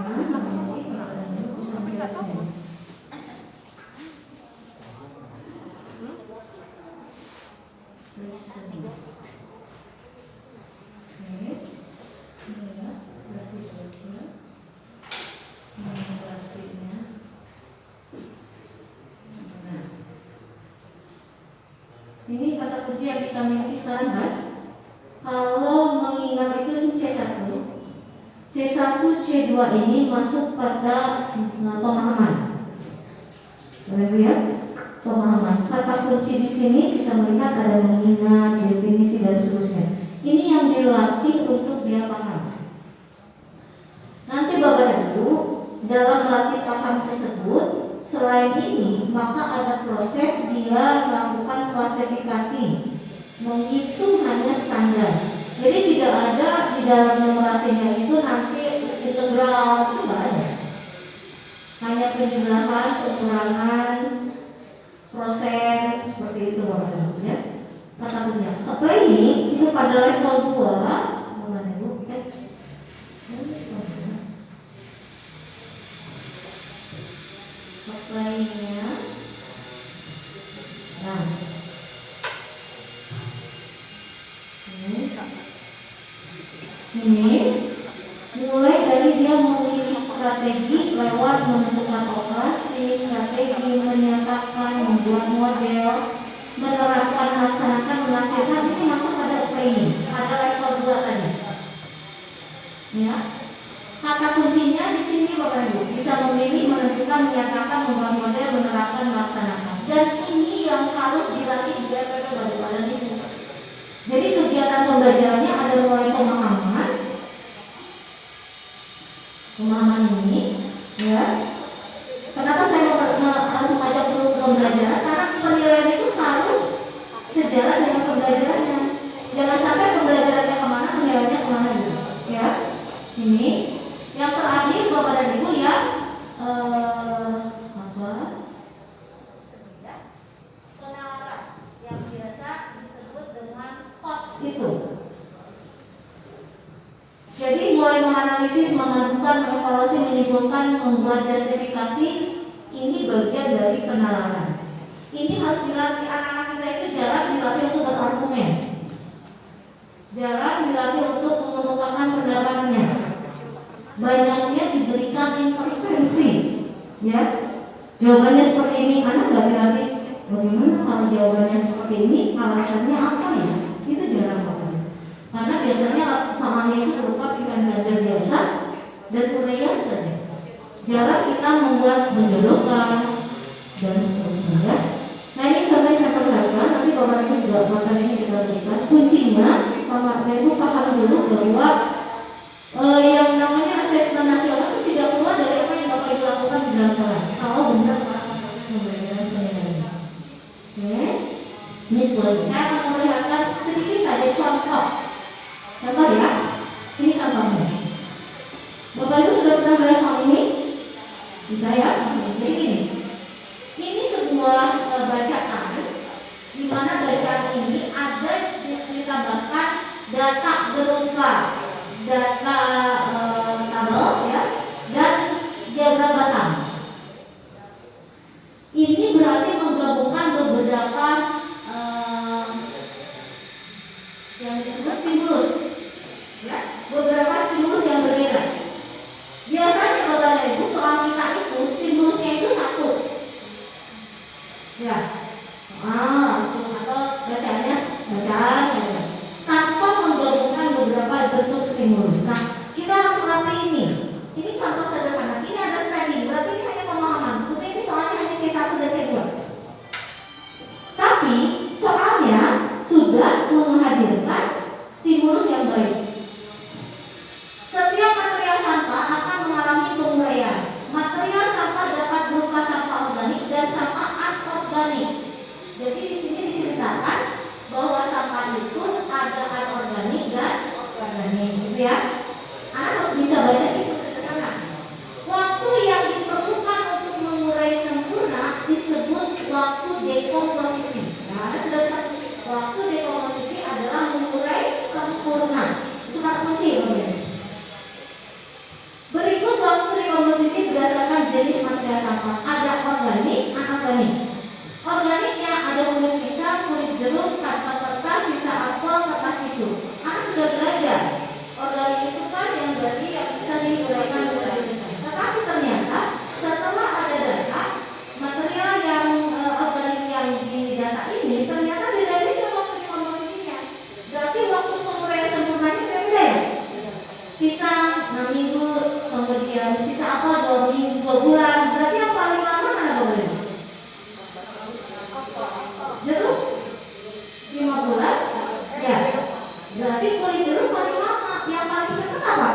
ini kata kunci yang kita miliki sekarang kan. Kalau mengingat itu C1, C2 ini masuk pada pemahaman. Boleh lihat pemahaman. Kata kunci di sini bisa melihat ada mengingat, definisi dan seterusnya. Ini yang dilatih untuk dia paham. Nanti Bapak dan Ibu dalam melatih paham tersebut, selain ini maka ada proses dia melakukan klasifikasi, menghitung hanya standar. Jadi tidak ada di dalam numerasinya itu nanti integral, itu nggak ada. Hanya penjumlahan, pengurangan, persen seperti itu Bapak ya. Kata kuncinya. Applying itu pada level 2, Applying-nya. Nah. Ini mulai dari dia memilih strategi lewat menentukan operasi, strategi menyatakan, membuat model, menerapkan, melaksanakan, menafsirkan, ini masuk pada applying, pada level 2 tadi. Ya. Kata kuncinya di sini Bapak Ibu, bisa memilih, menentukan, menyatakan, membuat model, menerapkan, melaksanakan. Dan ini yang harus dilatih di PPP Badan itu. Jadi kegiatan pembelajarannya ada mulai pemahaman ini, ya. Kenapa saya harus mengajak dulu pembelajaran? Karena penilaian itu harus sejalan dengan pembelajarannya. Jangan sampai pembelajarannya kemana, penilaiannya kemana gitu, ya. Ini yang terakhir Bapak dan Ibu ya, penalaran yang biasa disebut dengan COTS itu. Jadi mulai menganalisis, memadukan, mengevaluasi, menyimpulkan, membuat justifikasi, ini bagian dari penalaran. Ini harus dilatih, anak-anak kita itu jarang dilatih untuk berargumen, jarang dilatih untuk mengemukakan pendapatnya. Banyaknya diberikan intervensi, ya. Jawabannya seperti ini, anak nggak dilatih. Bagaimana kalau jawabannya seperti ini, alasannya apa ya? Itu jarang banget. Karena biasanya soalnya itu berupa ikan ganjar biasa dan uraian saja. Jarang kita membuat menjodohkan dan seterusnya. Nah ini contoh saya perhatikan, nanti Bapak Ibu juga materi ini kita berikan. Kuncinya, Bapak Ibu paham dulu bahwa yang namanya asesmen nasional itu tidak keluar dari apa yang Bapak Ibu lakukan di dalam kelas. Kalau benar pembelajaran penilaian. Oke, ini selanjutnya saya akan memperlihatkan sedikit saja contoh. Contoh ya, ini contohnya. Bapak Ibu sudah pernah melihat hal ini? Bisa ya? Jadi ini sebuah bacaan, di mana bacaan ini ada ditambahkan data berupa data tabel ya, dan diagram batang. Ini berarti menggabungkan beberapa yang disebut stimulus. Ya, beberapa stimulus yang berbeda. Biasanya Bapak dan Ibu soal kita itu stimulusnya itu satu. Ya. Langsung atau bacaannya bacaan ya. Tanpa menggabungkan beberapa bentuk stimulus. Nah, kita langsung latih ini. Ini contoh sederhana. Ini ada standing, berarti ini hanya pemahaman. Sebetulnya ini soalnya hanya C1 dan C2. Tapi soalnya sudah menghadirkan stimulus yang baik. Setiap material sampah akan mengalami penguraian. Material sampah dapat berupa sampah organik dan sampah anorganik. Jadi di sini diceritakan bahwa sampah sekalipun ada anorganik dan organik, gitu ya. Anak bisa baca itu sederhana. Waktu yang diperlukan untuk mengurai sempurna disebut waktu dekomposisi. Nah, Anda sudah tahu waktu dekomposisi adalah mengurai sempurna. Itu kata kunci, ya. Berikut waktu dekomposisi berdasarkan jenis material sampah. Ada organik, anorganik. Organik yang ada kulit pisang, kulit jeruk, kacang kertas, sisa apel, kertas tisu. Anak sudah belajar. Organik itu kan yang berarti yang bisa diuraikan dengan pisang. Tetapi ternyata setelah ada data, material yang organik yang di data ini ternyata beda-beda waktu dekomposisinya. Berarti waktu penguraian sempurnanya beda ya? Pisang 6 minggu, kemudian sisa apel 2 minggu, 2 bulan. Berarti yang paling lama mana boleh? Jeruk 5 bulan, ya. Berarti kulit jeruk paling lama. Yang paling cepat apa?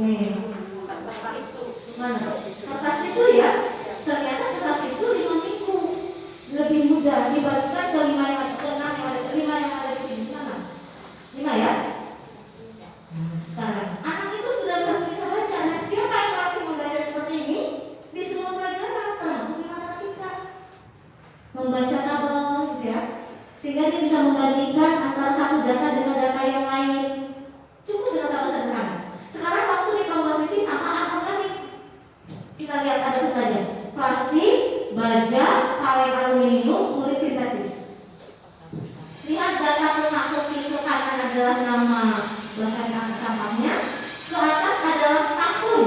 Nih, mana? Kertas tisu ya. Ternyata kertas tisu 5 minggu lebih mudah dibandingkan ke 5 yang ada, ke 6 yang ada, 5 yang ada di sini. Mana? 5 ya. Sekarang anak itu sudah harus bisa baca. Nah, siapa yang melatih membaca seperti ini? Di semua pelajaran, termasuk di matematika. Membaca tabel, gitu ya. Sehingga dia bisa membandingkan antara satu data dengan data yang lain. Cukup dengan tabel sederhana. Sekarang waktu dekomposisi sampah anorganik. Kita lihat ada apa saja. Plastik, baja, kaleng aluminium, kulit sintetis. Lihat data ke kanan adalah nama bahan sampahnya, ke atas adalah tahun.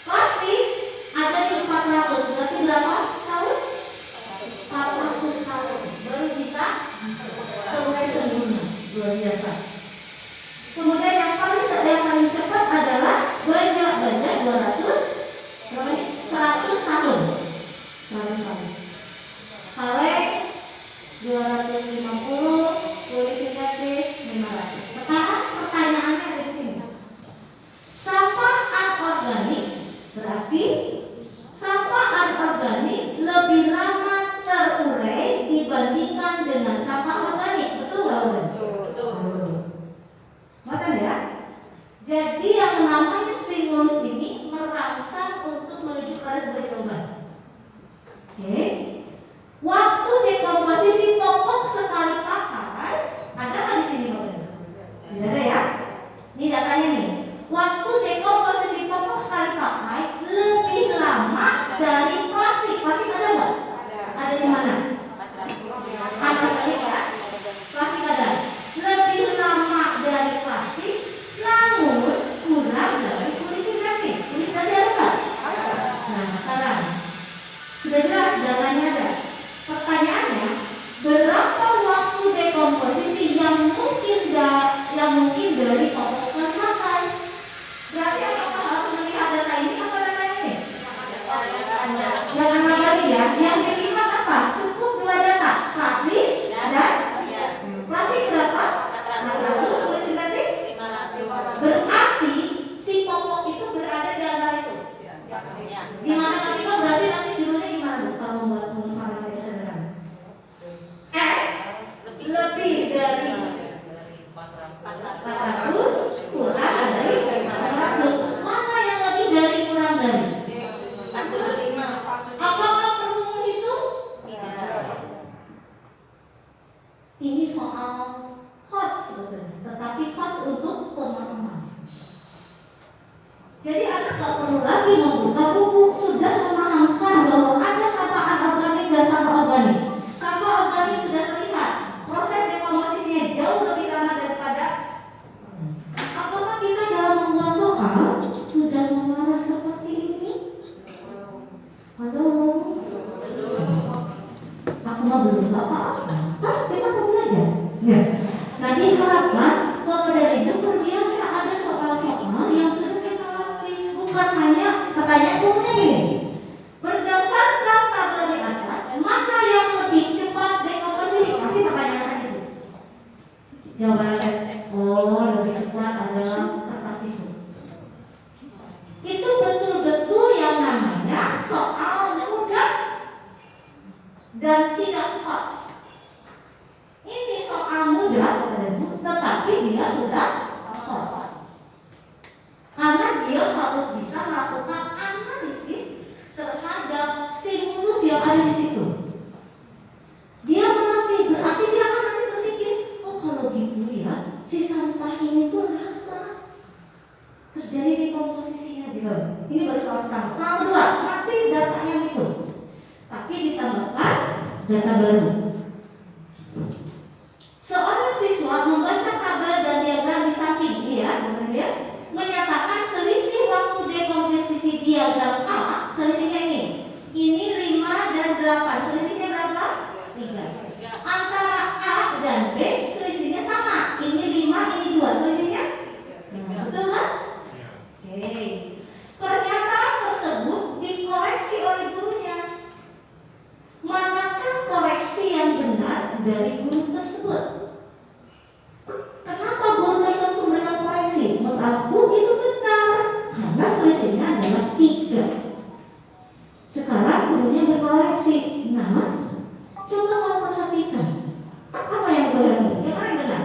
Plastik ada di 400, berarti berapa tahun? 400 tahun baru bisa terurai sempurna. Luar biasa. Kemudian yang paling cepat adalah baja 200, 100 tahun. Kaleng 250, kulit sintetis 500. Sekarang pertanyaannya ada di sini. Sampah anorganik berarti sampah anorganik lebih lama terurai dibandingkan dengan sampah organik. Betul nggak, Bun? Betul. Betul ya? Jadi yang namanya stimulus ini merangsang untuk menuju pada sebuah jawaban. Oke. Waktu dekomposisi popok sekali pakai ada nggak di sini, Bun? Tidak ada ya? Ini datanya nih. Waktu dekomposisi popok sekali pakai lebih lama dari plastik. Plastik ada nggak? Ada di mana? Ada ya? Plastik ada. Lebih lama dari plastik, namun kurang dari kulit sintetis. Kulit tadi ada nggak? Nah, sekarang sudah jelas datanya ada. Pertanyaannya, berapa waktu dekomposisi yang mungkin dari popok sekali pakai? Berarti apakah harus melihat data ini atau data ini? Jangan lagi ya. Yang dilihat apa? Cukup 2 data, plastik dan plastik berapa? 400, kulit sintetis 500. Berarti si popok itu berada di antara itu. Di matematika berarti nanti judulnya gimana, Bu? Kalau membuat rumus matematika sederhana. X lebih dari 400 kurang dari 500. Mana yang lebih dari kurang dari? 475. Apakah perlu menghitung? Tidak. Ini soal hot sebetulnya, tetapi hot untuk pemahaman. Jadi anak tak perlu lagi membuka buku, sudah memahamkan bahwa ada sampah anorganik dan sampah organik. Sampah organik sudah terlihat, proses dekomposisinya jauh lebih lama daripada. Apakah kita dalam membuat soal sudah mengarah seperti ini? Halo? Aku mau belum apa-apa. Kita mau belajar. Ya. Nah, diharapkan bahwa dari itu terbiasa ada soal-soal yang sudah kita lalui. Bukan hanya pertanyaan umumnya gini. Berdasarkan tabel di atas, mana yang lebih cepat dekomposisi? Masih pertanyaan tadi itu. Jawaban lebih cepat adalah kertas tisu. Itu betul-betul yang namanya soal mudah. berarti dia sudah host. Karena dia harus bisa melakukan analisis terhadap stimulus yang ada di situ. Dia mengerti, berarti dia akan nanti berpikir, oh kalau gitu ya, si sampah ini tuh lama terjadi di komposisinya gitu. Ini baru soal pertama. Soal kedua, masih data yang itu, tapi ditambahkan data baru. Seorang siswa membaca tabel dan diagram di samping dia, menyatakan selisih waktu dekomposisi diagram A, selisihnya ini 5 dan 8, selisihnya berapa? 3. Antara A dan B selisihnya sama, ini 5, ini 2, selisihnya? Betul kan? Oke. Pernyataan tersebut dikoreksi oleh gurunya. Manakah koreksi yang benar dari guru tersebut? Kenapa guru tersebut memberikan koreksi? Menurut aku itu benar, karena selisihnya adalah 3. Sekarang gurunya berkoreksi. Nah, coba kamu perhatikan apa yang benar, yang mana yang benar.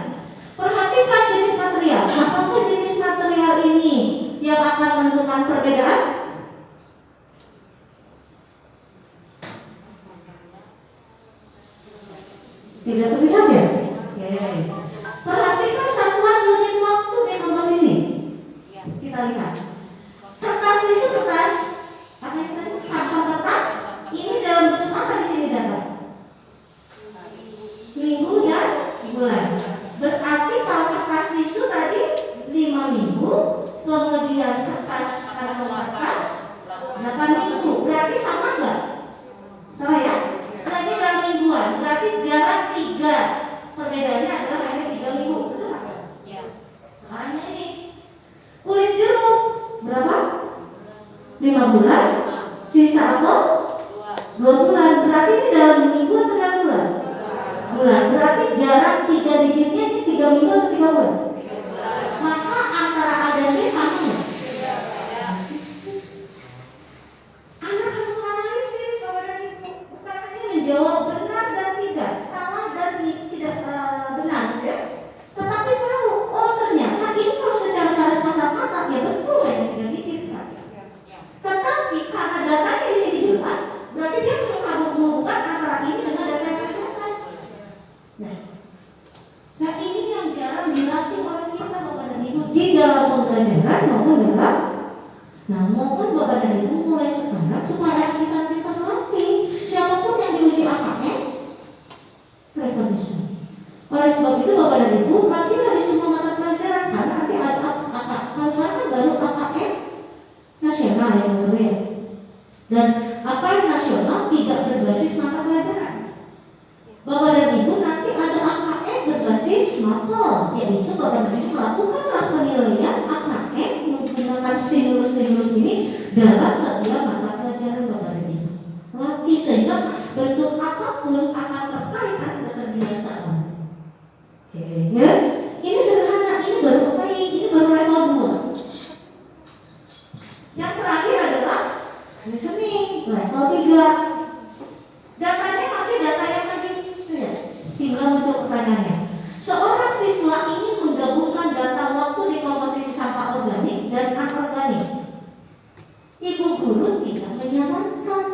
Perhatikan jenis material. Apakah jenis material ini yang akan menentukan perbedaan? Tidak terlihat ya? Oke. Perhatikan satuan unit waktu dekomposisi. Kita lihat. Kertas tisu kertas. Apa yang tadi? Kantong kertas. Ini dalam bentuk apa di sini data? Minggu dan bulan. Berarti kalau kertas tisu tadi 5 minggu, kemudian kertas kantong kertas 8 minggu. Berarti sama nggak? Sama ya? Berarti dalam mingguan. Berarti jarak 3. Perbedaannya adalah hanya 3 minggu. Betul nggak? Ya. Sekarang ini kulit jeruk berapa? 5 bulan. Sisa apel 2 bulan. Berarti ini dalam minggu atau dalam bulan? Bulan. Berarti jarak 3 digitnya ini 3 minggu atau 3 bulan? Maka antara A dan B sama nggak? Anak harus menganalisis Bapak dan Ibu, bukan hanya menjawab benar dan tidak, salah dan tidak benar, ya. Tetapi tahu, oh ternyata ini kalau secara kasat mata ya betul ya 3 digit kan. Tetapi karena datanya di sini jelas, berarti dia harus menghubungkan antara ini dengan data yang jelas. Nah ini yang jarang dilatih oleh kita Bapak dan Ibu di dalam pembelajaran maupun dalam. Nah mohon Bapak dan Ibu mulai sekarang supaya kita latih siapapun yang diuji AKM mereka bisa. Oleh sebab itu Bapak dan Ibu latihlah di semua mata pelajaran karena nanti ada AKM. Kalau sekarang kan baru AKM nasional yang baru ya. Dan AKM nasional tidak berbasis mata pelajaran. Bapak dan Ibu nanti ada AKM berbasis mapel, yaitu Bapak dan Ibu melakukanlah penilaian AKM menggunakan stimulus-stimulus ini dalam setiap mata pelajaran Bapak dan Ibu. Latih sehingga bentuk apapun akan terkait akan keterbiasaan. Oke, ya. Ini sederhana, ini baru apa ini baru level 2. Yang terakhir adalah listening, level 3. Datanya masih data yang tadi, ya. Tinggal muncul pertanyaannya. Seorang siswa ingin menggabungkan data waktu dekomposisi sampah organik dan anorganik. Ibu guru tidak menyarankan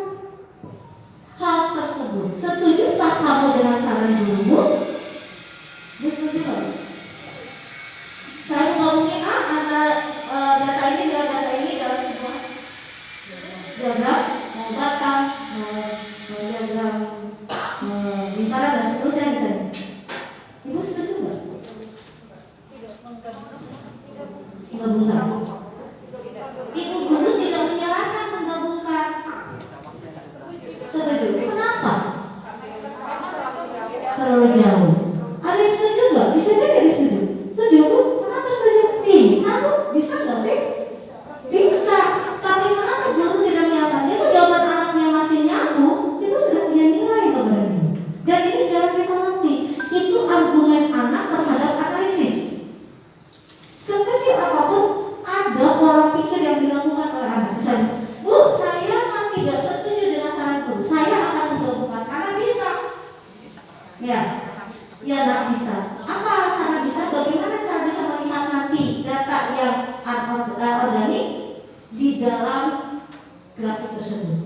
hal tersebut. Setujukah kamu dengan saran gurumu? Setuju nggak? Saya menggabungin antara data ini dengan data ini dalam sebuah diagram, batang, diagram lingkaran dan seterusnya misalnya. Ibu setuju nggak? Menggabungkan. Ibu guru tidak menyarankan menggabungkan. Setuju. Kenapa? Terlalu jauh. Ada yang setuju nggak? Bisa jadi ada setuju. Setuju Bu? Kenapa setuju? Bisa Bu? Bisa nggak sih? Bisa. Tapi kenapa guru tidak menyarankan? Itu jawaban anaknya masih nyambung. Itu sudah punya nilai Bapak. Dan ini jangan kita latih. Itu argumen anak terhadap analisis. Sekecil apapun dalam grafik tersebut.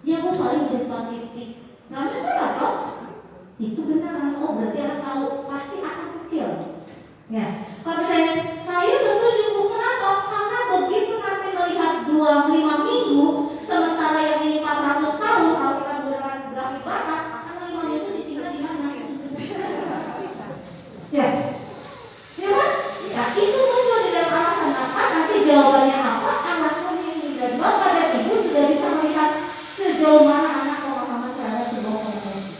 Yang paling berupa titik. Karena saya nggak tahu itu benar. Oh berarti anak tahu pasti akan kecil. Ya, kalau saya setuju. Kenapa? Karena begitu nanti melihat 25 minggu, sementara yang ini 400 tahun, kalau kita menggunakan grafik barat, akan 5 minggu disimpan di mana? Ya, ya kan? Ya itu muncul di dalam alasan apa? Nanti jawabannya apa? Alasan ini dan bapak dan ibu sudah bisa melihat sejauh mana anak pemahaman terhadap sebuah kompetensi.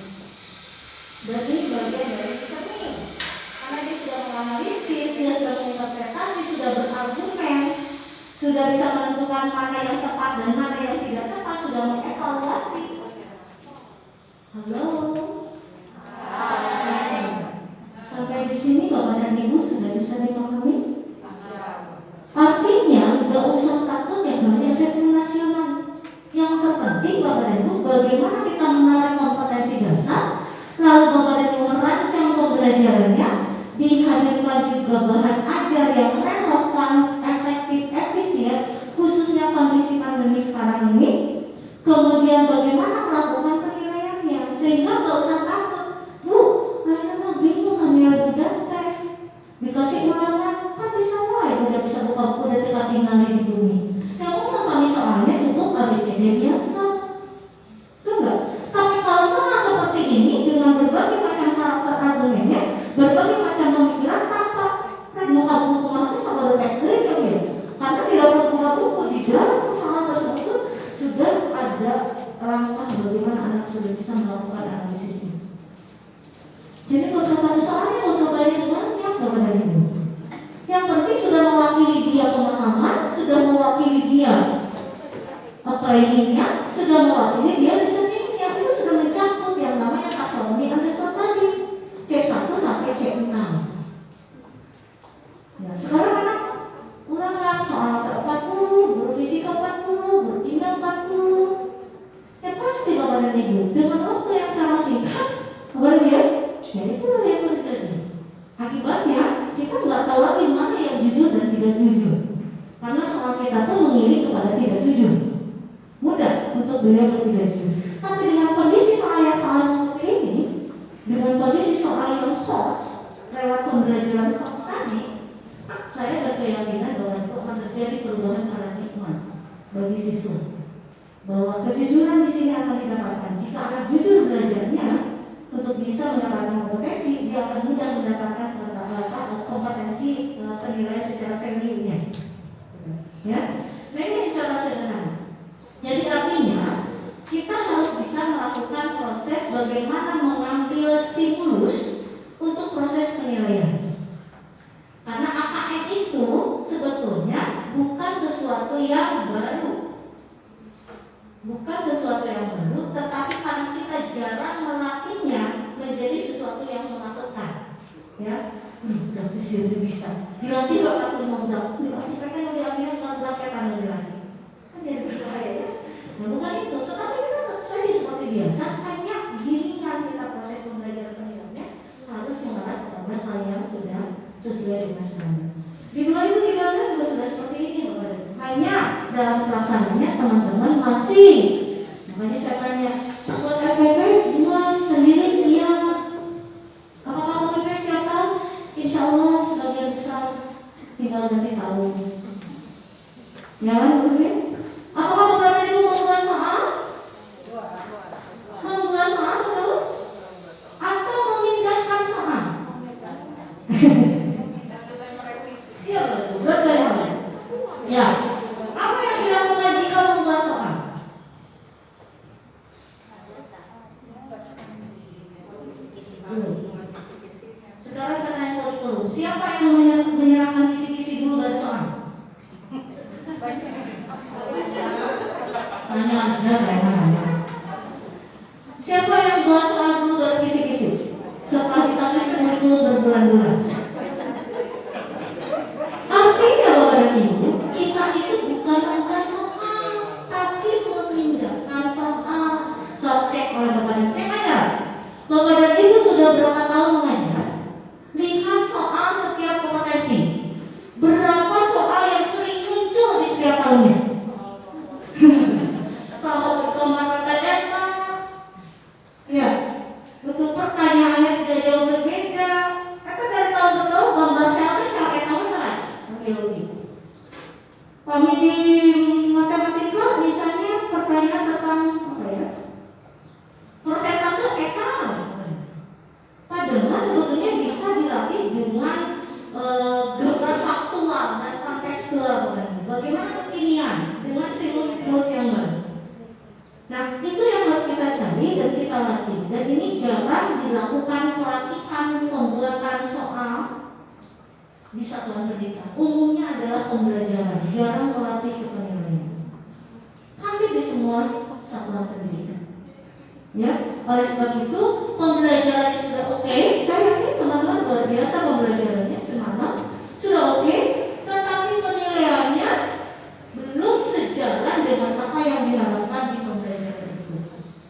Berarti bagian dari kita ini. Karena dia sudah menganalisis, dia sudah menginterpretasi, sudah berargumen, sudah bisa menentukan mana yang tepat dan mana yang tidak tepat, sudah mengevaluasi. Halo. Hai. Sampai di sini Bapak dan Ibu sudah bisa dipahami? Artinya nggak usah takut yang namanya asesmen nasional. Yang terpenting Bapak dan Ibu bagaimana kita menarik kompetensi dasar, lalu Bapak dan Ibu merancang pembelajarannya, dihadirkan juga bahan ajar yang relevan, efektif, efisien, khususnya kondisi pandemi sekarang ini. Kemudian bagaimana melakukan penilaiannya, sehingga nggak usah takut. Bu, akhirnya mah bingung ngambil budak teh. Dikasih ulangan, kan bisa wae udah bisa buka buku udah tinggal tinggal di bumi. Yang untuk kami soalnya cukup ABCD biasa. Tuh enggak? Tapi kalau sama seperti ini dengan berbagai macam karakter argumennya, berbagai macam pemikiran tanpa buka buku mah sama udah ya. Karena di dalam buka buku di dalam persoalan tersebut sudah ada langkah bagaimana anak sudah bisa melakukan analisisnya. Jadi nggak usah tahu soalnya, nggak usah banyak Bapak dan Ibu. Yang penting sudah mewakili dia pemahaman, sudah mewakili dia applyingnya, sudah mewakili dia listeningnya, itu sudah mencakup yang namanya taksonomi understand tadi C1 sampai C6. Ya, sekarang anak ulangan soal 40, guru fisika 40, guru kimia 40. Ya pasti Bapak dan Ibu dengan waktu yang sama singkat, kabar dia, ya itu yang terjadi. Akibatnya kita nggak tahu lagi mana yang jujur dan tidak jujur, karena soal kita pun mengiring kepada tidak jujur. Mudah untuk beliau bertidak jujur. Tapi dengan kondisi soal yang seperti ini, dengan kondisi soal yang hoax lewat pembelajaran hoax tadi, saya berkeyakinan bahwa itu akan terjadi perubahan paradigma bagi siswa. Bahwa kejujuran di sini akan didapatkan jika anak jujur belajarnya untuk bisa mendapatkan kompetensi, dia akan mudah mendapatkan kompetensi penilaian secara value-nya. Ya, nah ini contoh sederhana. Jadi artinya kita harus bisa melakukan proses bagaimana mengambil stimulus untuk proses penilaian. Karena AKM itu sebetulnya bukan sesuatu yang baru. Bukan sesuatu yang baru, tetapi karena kita jarang melatihnya menjadi sesuatu yang menakutkan. Ya, berarti sih bisa. Dilatih 45 bulan, dilatih kan dilatihnya 4 bulan kayak tanda dilatih. Kan jadi berbahaya ya. Nah bukan itu, tetapi kita terjadi seperti biasa. Hanya gilingan kita proses pembelajaran penilaiannya harus mengarah kepada hal yang sudah sesuai dengan standar. Di 2013 juga sudah seperti ini Bapak Ibu. Hanya dalam pelaksanaannya teman-teman masih. Makanya saya tanya, buat RPP buat sendiri iya. Apakah RPP setiap tahun? Insya Allah sebagian besar tinggal nanti tahu. Ya kan Bu? Apakah Bapak Ibu membuat soal? Membuat soal dulu? Atau memindahkan soal? Iya betul, berbeda. Ya, apa yang dilakukan jika membuat soal? Sekarang saya tanya kurikulum, siapa yang menyerahkan kisi-kisi dulu baru soal? Kami di matematika misalnya pertanyaan tentang apa ya? Persentase ekal. Padahal sebetulnya bisa dilatih dengan gambar faktual dan kontekstual. Bagaimana kekinian dengan stimulus yang baru. Nah, itu yang harus kita cari dan kita latih. Dan ini jarang dilakukan pelatihan pembuatan soal di satuan pendidikan. Umumnya adalah pembelajaran, jarang melatih kepenilaian. Hampir di semua satuan pendidikan. Ya, oleh sebab itu pembelajarannya sudah oke. Saya yakin teman-teman luar biasa pembelajarannya semalam sudah oke, tetapi penilaiannya belum sejalan dengan apa yang diharapkan di pembelajaran itu.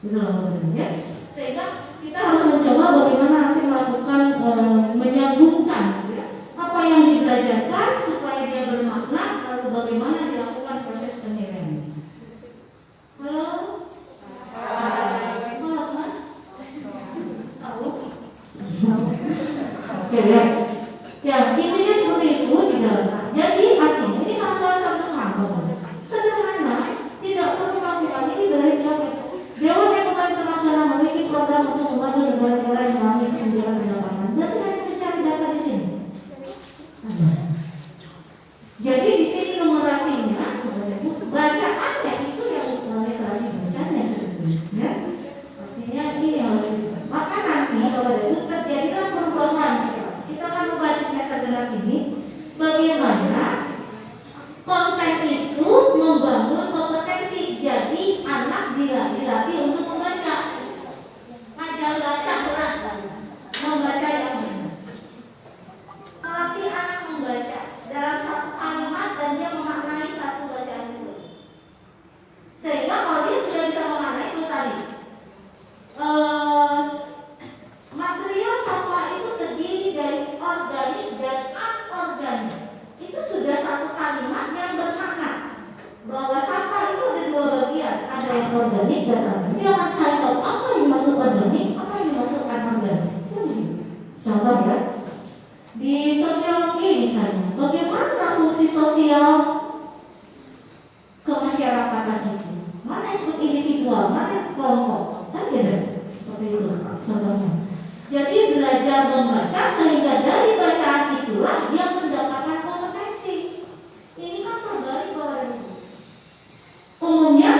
Betul ya. Sehingga kita harus mencoba bagaimana nanti melakukan menyambungkan ya, apa yang dibelajarkan supaya dia bermakna, lalu bagaimana dilakukan proses penilaian. Halo? Halo Mas? Tahu? Oke ya. Ya, intinya seperti itu di dalam. Jadi artinya ini salah satu sederhana, tidak perlu melakukan ini dari Dewan Ekonomi Internasional memiliki program untuk membantu negara-negara yang mengalami kesenjangan pendapatan. Berarti hanya mencari data di sini. Jadi di sini numerasinya, bacaannya itu yang literasi bacanya sebetulnya. Artinya ini harus dibuat. Maka nanti kalau itu terjadilah perubahan. Kita akan ubah di semester genap ini. Bagaimana konten itu membangun kompetensi. Jadi anak dilatih untuk membaca. Ajar baca berat, membaca yang benar. Melatih anak membaca dalam satu kalimat dan dia memaknai satu bacaan itu. Sehingga kalau dia sudah bisa memaknai itu tadi, material sampah itu terdiri dari organik dan anorganik. Itu sudah satu kalimat yang bermakna bahwa sampah itu ada dua bagian, ada yang organik dan anorganik. Dia akan cari tahu apa yang dimaksud organik, apa yang dimaksud anorganik. Contoh ya, di sosiologi misalnya, bagaimana fungsi sosial kemasyarakatan itu? Mana yang disebut individual, mana yang kelompok? Kan beda. Seperti itu contohnya. Jadi belajar membaca sehingga dari bacaan itulah dia mendapatkan kompetensi. Ini kan terbalik bahwa umumnya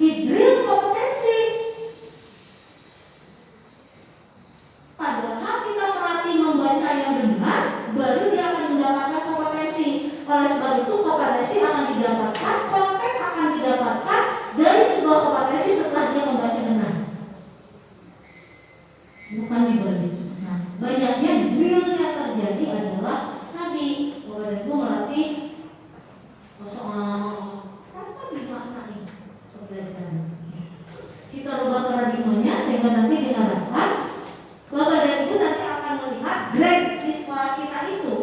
di drill kompetensi. Padahal kita melatih membaca yang benar, baru dia akan mendapatkan kompetensi. Oleh sebab itu kompetensi akan didapatkan, konten akan didapatkan dari sebuah kompetensi setelah dia membaca benar. Bukan dibalik. Nah, banyaknya drill yang terjadi adalah tadi Bapak dan Ibu melatih soal apa dimaknai pembelajaran. Kita rubah paradigmanya sehingga nanti diharapkan Bapak dan Ibu nanti akan melihat grade di sekolah kita itu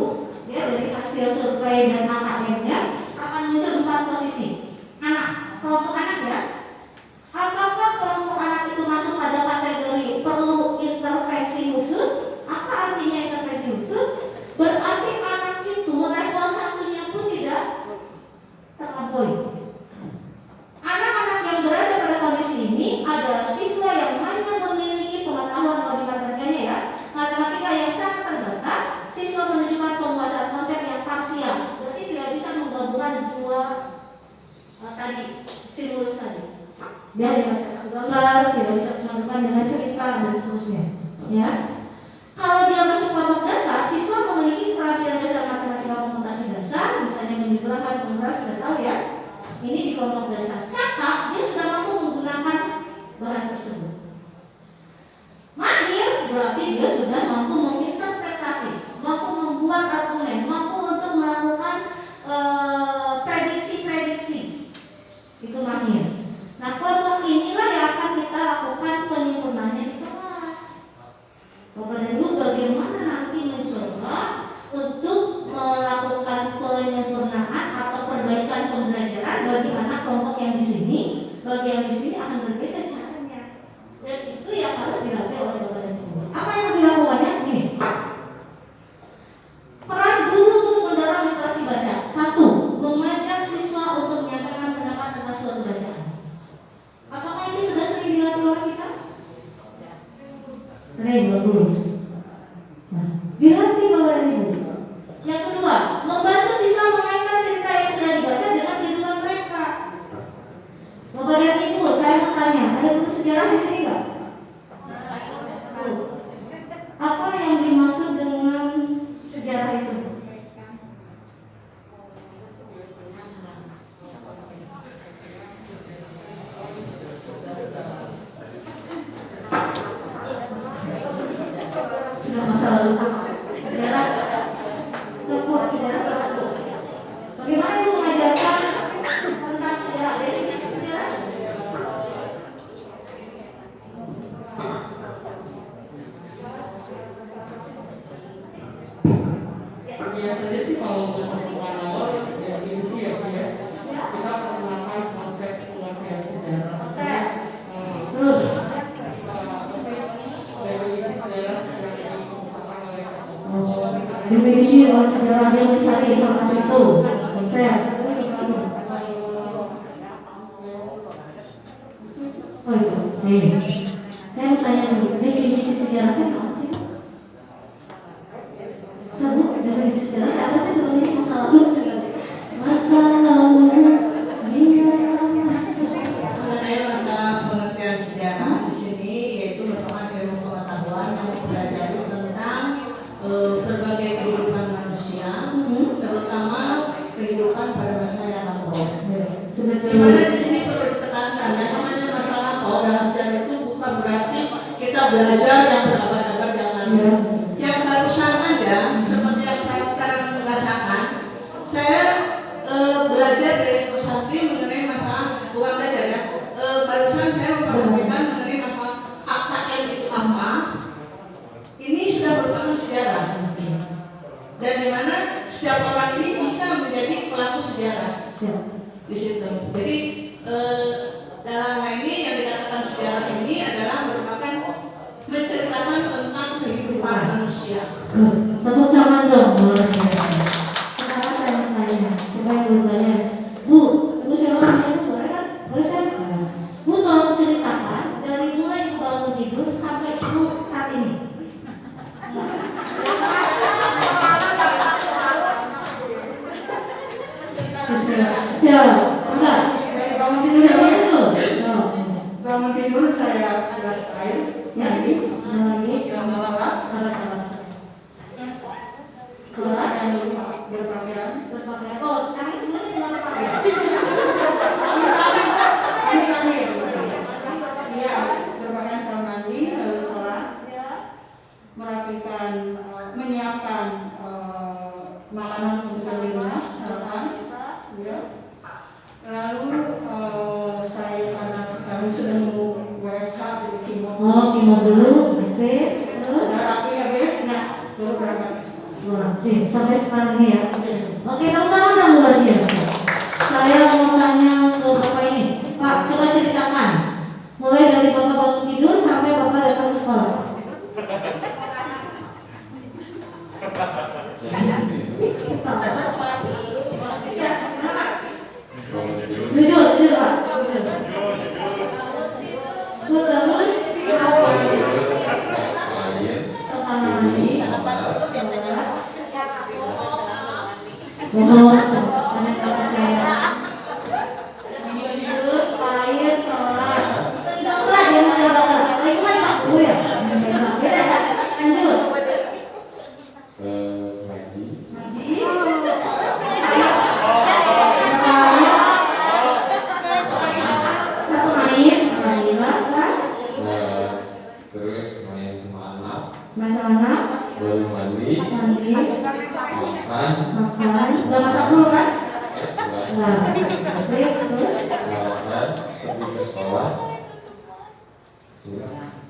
ya dari hasil survei dan AKM-nya akan muncul 4 posisi. Anak, kelompok anak ya. Apakah kelompok anak itu masuk pada kategori perlu intervensi khusus? Apa artinya intervensi khusus? Berarti anak itu level 1-nya pun tidak terlampaui. Anak-anak yang berada pada kondisi ini adalah siswa yang hanya memiliki pengetahuan kalau di matematikanya ya, matematika yang sangat terbatas. Siswa menunjukkan penguasaan konsep yang parsial, berarti tidak bisa menggabungkan dua tadi stimulus tadi. Dia hanya gambar, tidak bisa menggabungkan dengan cerita dan seterusnya. Ya, kalau dia masuk kelompok dasar, siswa memiliki keterampilan dasar matematika komputasi dasar, misalnya menjumlahkan, pengurus sudah tahu ya. Ini di kelompok dasar. Cakap, dia sudah mampu menggunakan bahan tersebut. Mahir berarti dia sudah mampu menginterpretasi, mampu membuat argumen, mampu untuk melakukan prediksi-prediksi. Itu mahir. Nah, kelompok inilah yang akan kita lakukan penyempurnaannya di kelas. Bapak dan Ibu bagaimana nanti mencoba untuk melakukan penyempurnaan atau perbaikan pembelajaran bagi anak kelompok yang di sini, bagi yang di sini akan berbeda caranya. Dan itu yang harus dilatih oleh Bapak dan Ibu. Apa yang dilakukannya? Ini. Peran guru untuk mendorong literasi baca. 1. Mengajak siswa Biasanya sih kalau pertemuan awal ya ini sih ya kita perkenalkan konsep pengertian sejarah. Terus definisi sejarah yang dikemukakan oleh definisi oleh sejarah yang mencari informasi itu konsep. Oh itu sih. Saya mau tanya dulu, definisi sejarah itu apa sih? Sabu, definisi sejarah apa sih sebenarnya? Masa lalu mengenai masalah pengertian sejarah di sini yaitu merupakan ilmu pengetahuan yang mempelajari tentang berbagai kehidupan manusia, terutama kehidupan pada masa yang lampau. Di mana di sini perlu ditekankan yang namanya masa lampau dalam sejarah itu bukan berarti kita belajar yang berabad-abad yang lalu. Yang barusan aja seperti yang saya sekarang merasakan, saya belajar dari Bu Santi mengenai masalah bukan belajar ya. Barusan saya memperhatikan mengenai masalah AKM itu apa. Ini sudah merupakan sejarah. Dan di mana setiap orang ini bisa menjadi pelaku sejarah di situ. Jadi dalam hal ini yang dikatakan sejarah ini adalah merupakan menceritakan tentang kehidupan manusia. Tepuk tangan dong. Sekarang saya mau tanya, siapa yang belum tanya? Bu, ibu saya mau tanya bu, boleh kan? Boleh saya? Bu, tolong ceritakan dari mulai ibu bangun tidur sampai ibu saat ini. Siapa? Enggak. Bangun tidur yang mana dulu? Bangun tidur saya gelas air, Lagi, salat, salat. Salat jangan lupa berpakaian. Oh, kami sebenarnya cuma berpakaian. Iya, berpakaian setelah mandi, lalu sholat, merapikan, menyiapkan makanan untuk di rumah, sarapan, ya. Lalu saya karena sekarang sudah mau WFH di Timur. Oh, kimo dulu, masih. Terus? Sudah rapi ya, Beb? Nah, baru berangkat. Sip, sampai sekarang ini ya. Oke, teman-teman yang luar biasa. Saya mau tanya ke Bapak ini. Pak, coba ceritakan. Mulai dari Bapak bangun tidur sampai Bapak datang ke sekolah. Jujur Pak. Terus pertama kali anak kakak saya jujur, pahit, sholat ya saya bakal itu kan Pak Bu ya lanjut satu main terus main sama anak, baru mandi, makan, nggak masak dulu kan? Nah, sip, terus? pergi ke sekolah.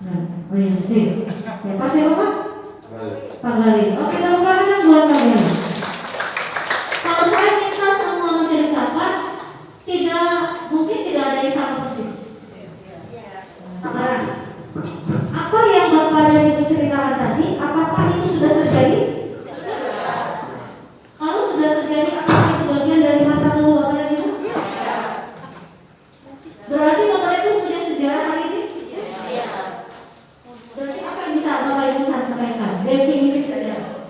Nah, oh iya, sip. Ya, pas ya Bapak? Pak Gali. Oke, tepuk tangan buat kalian. Kalau saya minta semua menceritakan, mungkin tidak ada yang sama persis. Sekarang, apa yang Bapak dan Ibu ceritakan tadi, apakah itu sudah terjadi? Kalau sudah terjadi, apakah itu bagian dari masa lalu Bapak dan Ibu? Berarti Bapak Ibu punya sejarah hari ini? Berarti apa yang bisa Bapak Ibu sampaikan? Definisi sejarah.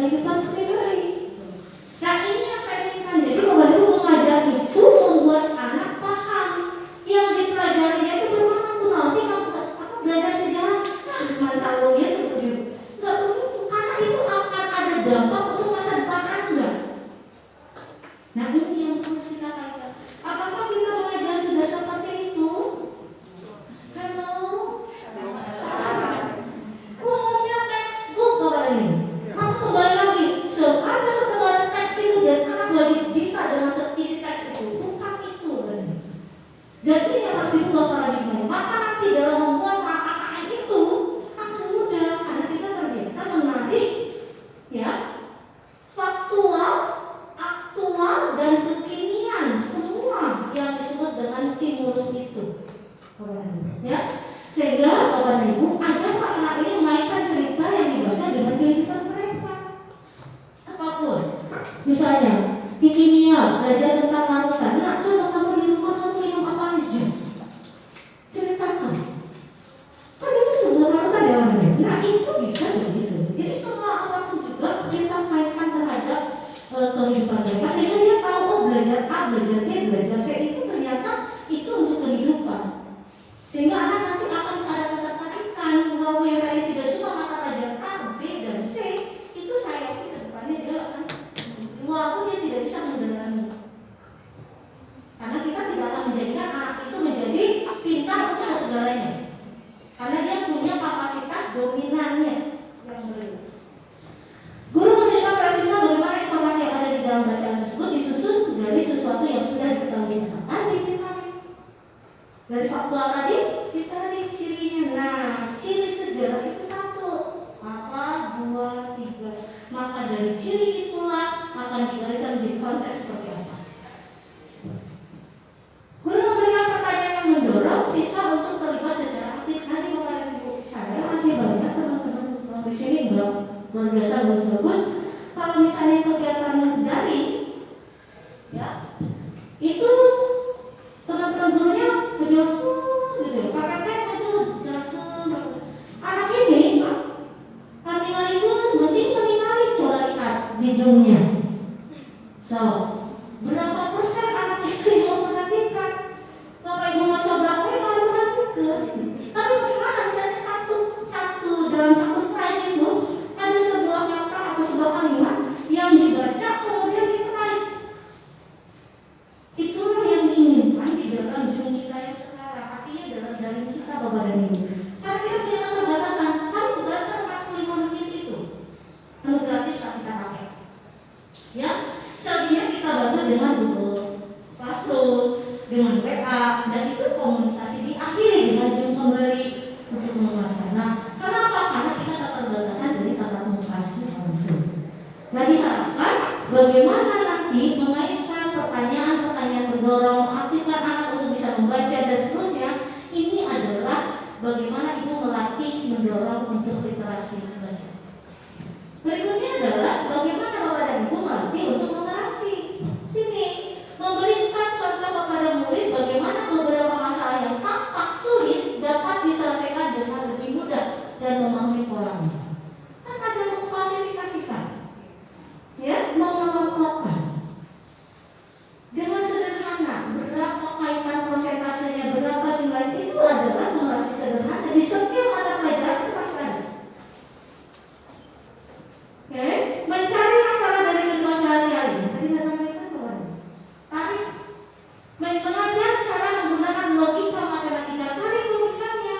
kehidupan sehari-hari. Nah ini yang saya inginkan. Jadi Bapak Ibu mengajar itu membuat anak paham. Yang dipelajarinya itu bermakna tuh nggak sih belajar sejarah. Nah, semasa lalu ya tuh begitu. Nggak begitu. Karena itu akan ada dampak untuk masa depan Anda. Nah ini yang harus kita kaitkan. Apakah kita mengajar sudah seperti itu? Hello? Umumnya textbook Bapak ini. Maka kembali lagi, ada setelah teks itu dan anak wajib bisa dengan isi teks itu. Bukan itu. Dan ini yang harus diubah paradigmanya. Maka nanti dalam membuat soal KKN itu akan mudah karena kita terbiasa menarik ya faktual, aktual dan kekinian semua yang disebut dengan stimulus itu. Ya, sehingga Bapak dan Ibu ajarlah anak ini mengaitkan cerita yang dibaca dengan kehidupan mereka. Apapun, misalnya di kimia belajar tentang larutan. Nah, coba kamu di rumah kamu minum apa aja? Ceritakan. Kan itu sebuah larutan ya Bapak. Nah itu bisa begitu. Jadi semua apapun juga kita kaitkan terhadap kehidupan mereka sehingga dia tahu oh belajar A, belajar B, belajar C itu ternyata itu untuk kehidupan. Sehingga anak nanti akan ada ketertarikan bahwa yang tadi tidak suka mata pelajaran A, B, dan C itu saya yakin ke depannya dia akan walaupun dia tidak bisa mendalami. Karena kita tidak akan menjadikan anak itu menjadi pintar untuk segalanya. Karena dia punya kapasitas dominannya yang berbeda. Guru memberikan pada siswa bagaimana informasi yang ada di dalam bacaan tersebut disusun dari sesuatu yang sudah diketahui siswa. Nanti ditarik. Dari faktual tadi ditarik cirinya. Nah, ciri sejarah itu 1, 2, 3. Maka dari ciri itulah akan diberikan di konsep seperti apa. Guru memberikan pertanyaan yang mendorong siswa untuk terlibat secara aktif. Nanti Bapak dan Ibu saya masih banyak teman-teman di sini luar biasa bagus-bagus. Kalau misalnya kegiatan daring, ya itu teman-teman gurunya menjelaskan gitu ya. Pakai pen menjelaskan. Anak ini kami ngalihkan, mending coba lihat di zoomnya. So, berapa persen anak itu yang memperhatikan? Bapak Ibu mau coba apa yang baru perhatikan? Tapi bagaimana misalnya satu dalam satu slide itu ada sebuah kata atau sebuah kalimat yang dibaca kemudian ditarik. Itulah yang diinginkan di dalam Zoom kita yang sekarang. Artinya dalam daring kita Bapak dan Ibu. Karena kita punya keterbatasan, kami bakar 45 menit itu. Lalu gratis tak kita pakai. Ya, selebihnya kita bantu dengan Google Classroom, dengan WA, dan itu komunikasi diakhiri dengan Zoom kembali untuk menguatkan. Nah, kenapa? Karena kita keterbatasan dari tatap muka langsung. Nah, diharapkan bagaimana nanti mengaitkan pertanyaan-pertanyaan mendorong, aktifkan anak untuk bisa membaca dan seterusnya. Ini adalah bagaimana Ibu melatih mendorong untuk literasi membaca. Berikutnya adalah bagaimana Bapak dan Ibu melatih untuk numerasi. Sini, memberikan contoh kepada murid bagaimana beberapa masalah yang tampak sulit dapat diselesaikan dengan lebih mudah dan memahami forumnya. Kan ada mengklasifikasikan, ya, mengelompokkan dengan sederhana berapa kaitan prosentasenya, berapa jumlah itu adalah numerasi sederhana di setiap mata pelajaran itu pasti ada. Oke, mencari masalah dari kehidupan sehari-hari. Tadi saya sampaikan kepada tarik, mengajar cara menggunakan logika matematika, tarik logikanya.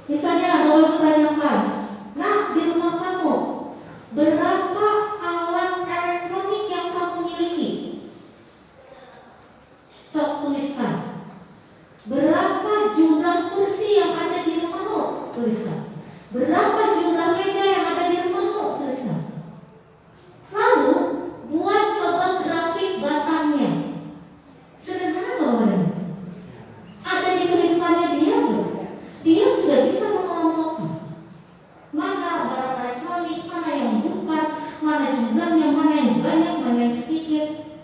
Misalnya Bapak Ibu tanyakan, nah di rumah kamu berapa alat elektronik yang kamu miliki? Sok tuliskan. Berapa jumlah kursi yang ada di rumahmu? Tuliskan. Berapa jumlah meja yang ada di rumahmu? Tuliskan. Lalu buat coba grafik batangnya. Sederhana Bapak? Ada di kehidupannya dia loh. Dia sudah bisa mengelompokkan mana barang elektronik, mana yang bukan, mana jumlahnya, mana yang banyak, mana yang sedikit.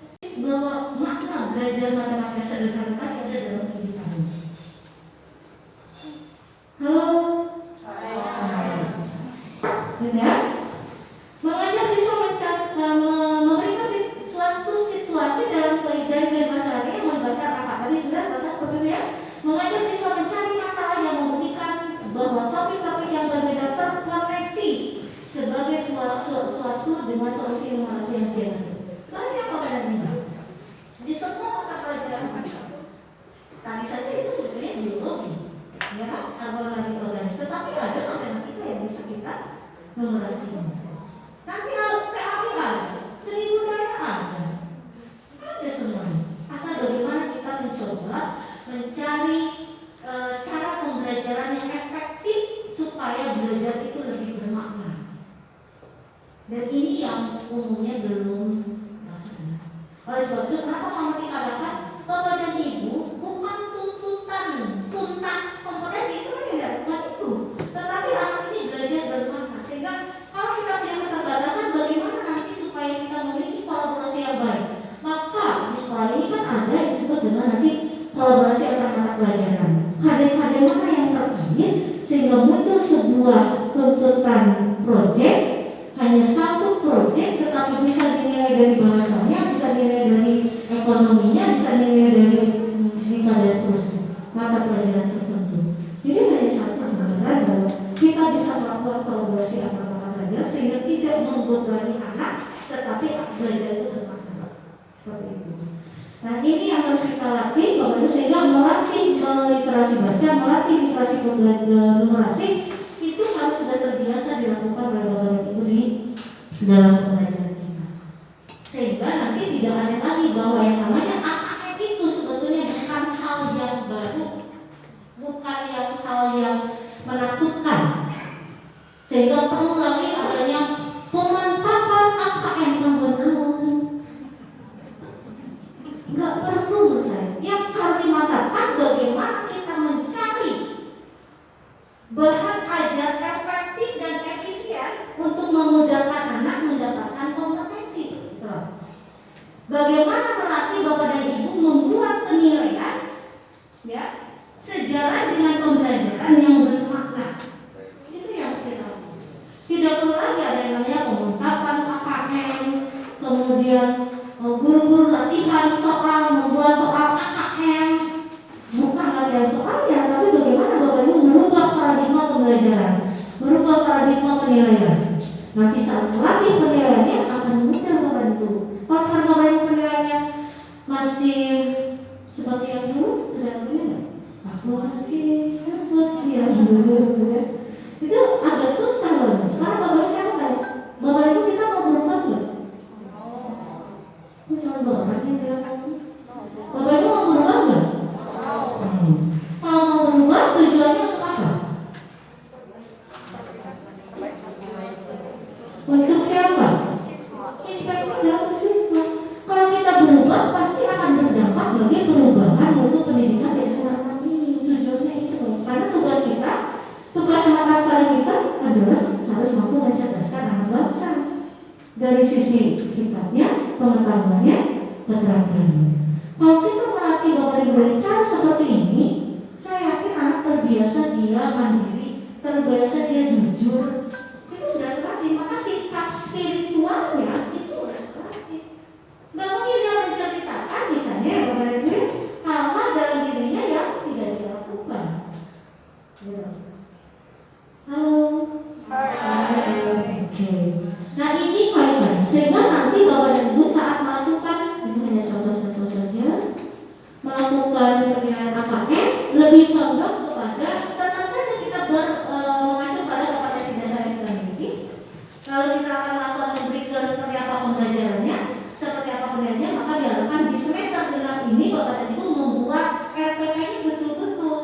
Bahwa makna belajar matematika sederhana tadi ada dalam kehidupan. Halo? ya. Mengajak siswa memberikan suatu situasi dari kehidupan sehari yang melibatkan apa tadi sudah batas seperti itu ya. Mengajak siswa mencari masalah yang membuktikan bahwa topik-topik yang berbeda terkoneksi sebagai suatu dengan solusi inovasi yang jelas. Banyak pada ini di semua mata pelajaran masuk. Tadi saja itu sebetulnya biologi, ya, organik, tetapi ada matematika yang bisa kita numerasikan. Nanti kalau PAP ada, seni budaya ada semuanya. Asal bagaimana kita mencoba mencari cara pembelajaran yang efektif supaya belajar itu lebih bermakna. Dan ini yang umumnya belum terlaksana. Oleh sebab itu, kenapa kamu dikatakan Bapak dan Ibu bukan tuntutan tuntas kompetensi itu kan tidak bukan itu, tetapi anak ini belajar bermakna. Sehingga kalau kita punya keterbatasan, bagaimana nanti supaya kita memiliki kolaborasi yang baik? Maka di sekolah ini kan ada yang disebut dengan nanti kolaborasi antar mata pelajaran. Kadang-kadang mana yang terkait sehingga muncul sebuah tuntutan proyek, hanya satu proyek tetapi bisa dinilai dari bahasanya, bisa dinilai dari ekonominya, bisa dinilai dari fisika dan seterusnya, mata pelajaran tertentu. Jadi hanya satu pembelajaran bahwa kita bisa melakukan kolaborasi antar mata pelajaran sehingga tidak membebani anak, tetapi belajar itu bermakna. Seperti itu. Nah ini yang harus kita latih, Bapak Ibu, sehingga melatih literasi baca, melatih literasi numerasi itu harus sudah terbiasa dilakukan oleh Bapak Ibu di dalam pembelajaran kita. Sehingga nanti tidak ada lagi bahwa yang namanya AKM itu sebetulnya bukan hal yang baru, bukan hal yang menakutkan. Sehingga perlu lagi adanya pemantapan AKM tahun-tahun. Enggak perlu menurut saya. Yang harus dimantapkan bagaimana kita mencari bahan ajar efektif dan efisien untuk memudahkan anak mendapatkan kompetensi. Bagaimana melatih Bapak dan Ibu membuat penilaian, ya, sejalan dengan pembelajaran yang bermakna. Itu yang kita lakukan. Tidak perlu lagi ada yang namanya pemantapan AKM, kemudian guru-guru latihan soal membuat soal AKM, bukan latihan soalnya, tapi bagaimana Bapak Ibu merubah paradigma pembelajaran, merubah paradigma penilaian. Nanti saat melatih penilaiannya akan mudah Bapak Ibu. Kalau sekarang Bapak Ibu penilaiannya masih seperti yang dulu, tidak nggak? Aku masih seperti yang dulu, ya. Itu agak susah loh. Sekarang Bapak Ibu saya tanya, Bapak Ibu kita mau berubah nggak? Jangan banget nih bilang aku. Bapak Ibu mau berubah nggak? Kalau mau berubah tujuannya untuk apa? Untuk siapa? Untuk siswa. Kalau kita berubah pasti akan berdampak bagi perubahan untuk pendidikan desa anak ini. Tujuannya itu. Karena tugas kita, tugas anak kita adalah harus mampu mencerdaskan anak bangsa dari sisi sifatnya, pengetahuannya, keterampilannya. Kalau kita melatih Bapak Ibu dengan cara seperti ini, saya yakin anak terbiasa dia mandiri, terbiasa dia jujur. Itu sudah terlatih. Maka sikap spiritualnya itu sudah terlatih. Nggak mungkin dia menceritakan misalnya Bapak Ibu hal-hal dalam dirinya yang tidak dilakukan. Halo. Oke. Nah ini kaitannya sehingga nanti Bapak dan Ibu saat melakukan, ini hanya contoh-contoh saja, melakukan penilaian AKM lebih condong kepada tetap saja kita mengacu pada kompetensi dasar yang kita miliki. Lalu kita akan melakukan memberikan seperti apa pembelajarannya, seperti apa penilaiannya, maka diharapkan di semester genap ini Bapak dan Ibu membuat RPP-nya betul-betul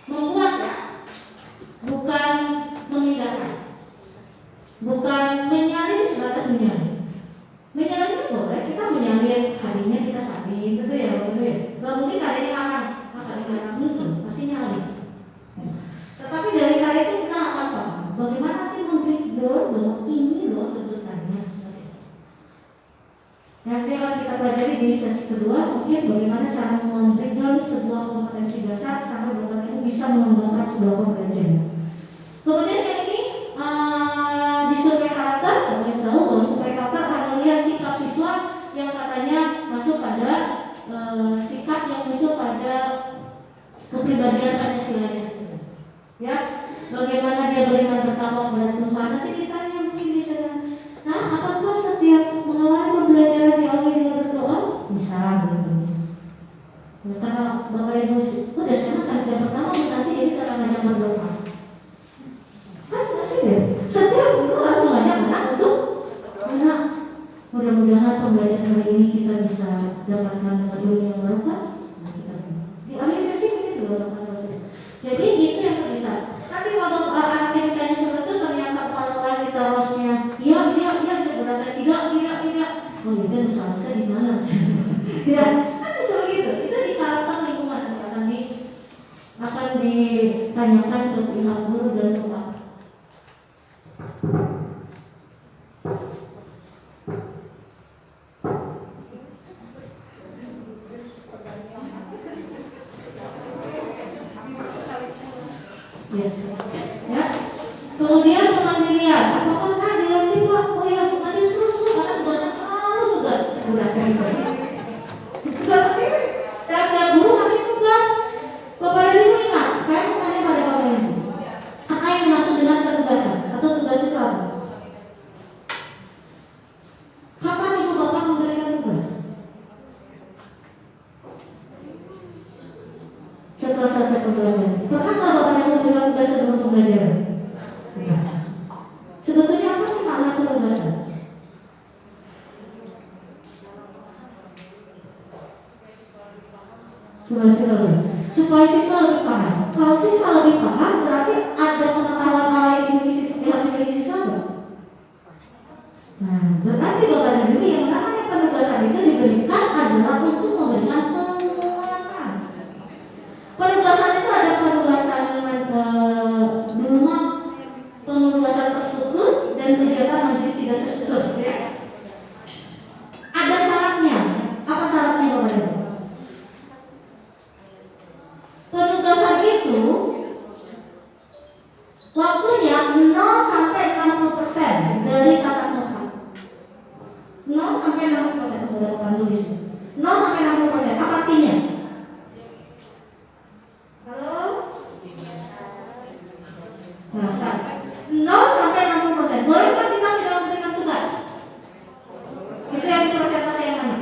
membuat, ya, bukan memindahkan. Bukan menyalin sebatas menyalin. Menyalin itu boleh, kita menyalin harinya kita salin, gitu ya, betul ya. Gak mungkin harinya kalah, belum, pasti nyalin. Tetapi dari karya itu kita akan paham bagaimana nanti membreakdown bahwa ini loh tuntutannya. Nanti akan kita pelajari di sesi kedua, mungkin bagaimana cara membreakdown sebuah kompetensi dasar sampai Bapak itu bisa mengembangkan sebuah pembelajaran. Kemudian yang ini bagaimana dia beriman bertakwa kepada Tuhan. Nanti ditanya mungkin di sana, nah apakah setiap mengawali pembelajaran diawali dengan berdoa? Bisa gitu. Nah, karena Bapak Ibu udah sana sampai yang pertama nanti jadi karena banyak berdoa. Kan masih deh. Setiap guru harus mengajak anak untuk anak. Mudah-mudahan pembelajaran hari ini kita bisa dapatkan ilmu yang baru kan? Nah, kita di akhir sesi kita juga dapatkan dosen. Jadi itu yang bisa. Nanti kalau anak yang ditanya seperti itu ternyata pas orang kita rosnya, iya, sebenarnya tidak. Oh itu misalnya di mana? Ya, kan bisa begitu. Itu di karakter lingkungan akan ditanyakan ke pihak guru dan tukang. Yes. Ya. Kemudian kemandirian. Apakah kehadiran kita? Oh ya, mandiri terus karena tugasnya selalu tugas. Udah kayak gitu. Tiap guru masih tugas. Bapak dan Ibu ingat, saya mau tanya pada Bapak dan Ibu. Apa yang dimaksud dengan ketugasan? Atau tugas itu apa? Kapan Ibu Bapak memberikan tugas? Setelah selesai pembelajaran. Pernah nggak Bapak dan Ibu memberikan tugas sebelum pembelajaran? Sebetulnya apa sih makna penugasan? Supaya siswa lebih paham. Kalau siswa lebih paham, berarti ada pengetahuan lain yang dimiliki siswa. Nah, berarti Bapak dan Ibu yang namanya penugasan itu diberikan adalah untuk memberikan penguatan. Penugasan itu ada penugasan dulu penugasan terstruktur dan kegiatan mandiri tidak terstruktur. Ada syaratnya. Apa syaratnya Bapak Ibu? Penugasan itu waktunya 0 sampai 60% dari tatap muka. 0 sampai 60% sudah Bapak tulis. 0 sampai 60%. Apa artinya? Halo? Masa 0 sampai 60%. Bolehkah kita tidak memberikan tugas? Itu yang di persentase yang mana?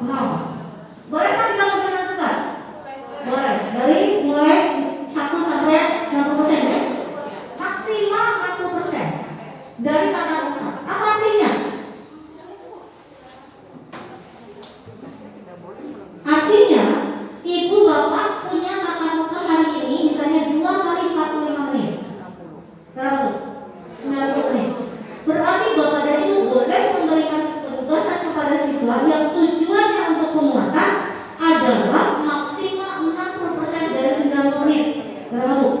0. Bolehkah kita memberikan tugas? Boleh. Dari mulai 1 sampai 60% ya? Maksimal 60% dari tatap muka. Apa artinya? Artinya, Ibu Bapak punya tatap muka hari ini misalnya 2 kali 45 menit. Berapa tuh? 90 menit. Berarti Bapak dan Ibu boleh memberikan penugasan kepada siswa yang tujuannya untuk penguatan adalah maksimal 60% dari 90 menit. Berapa tuh?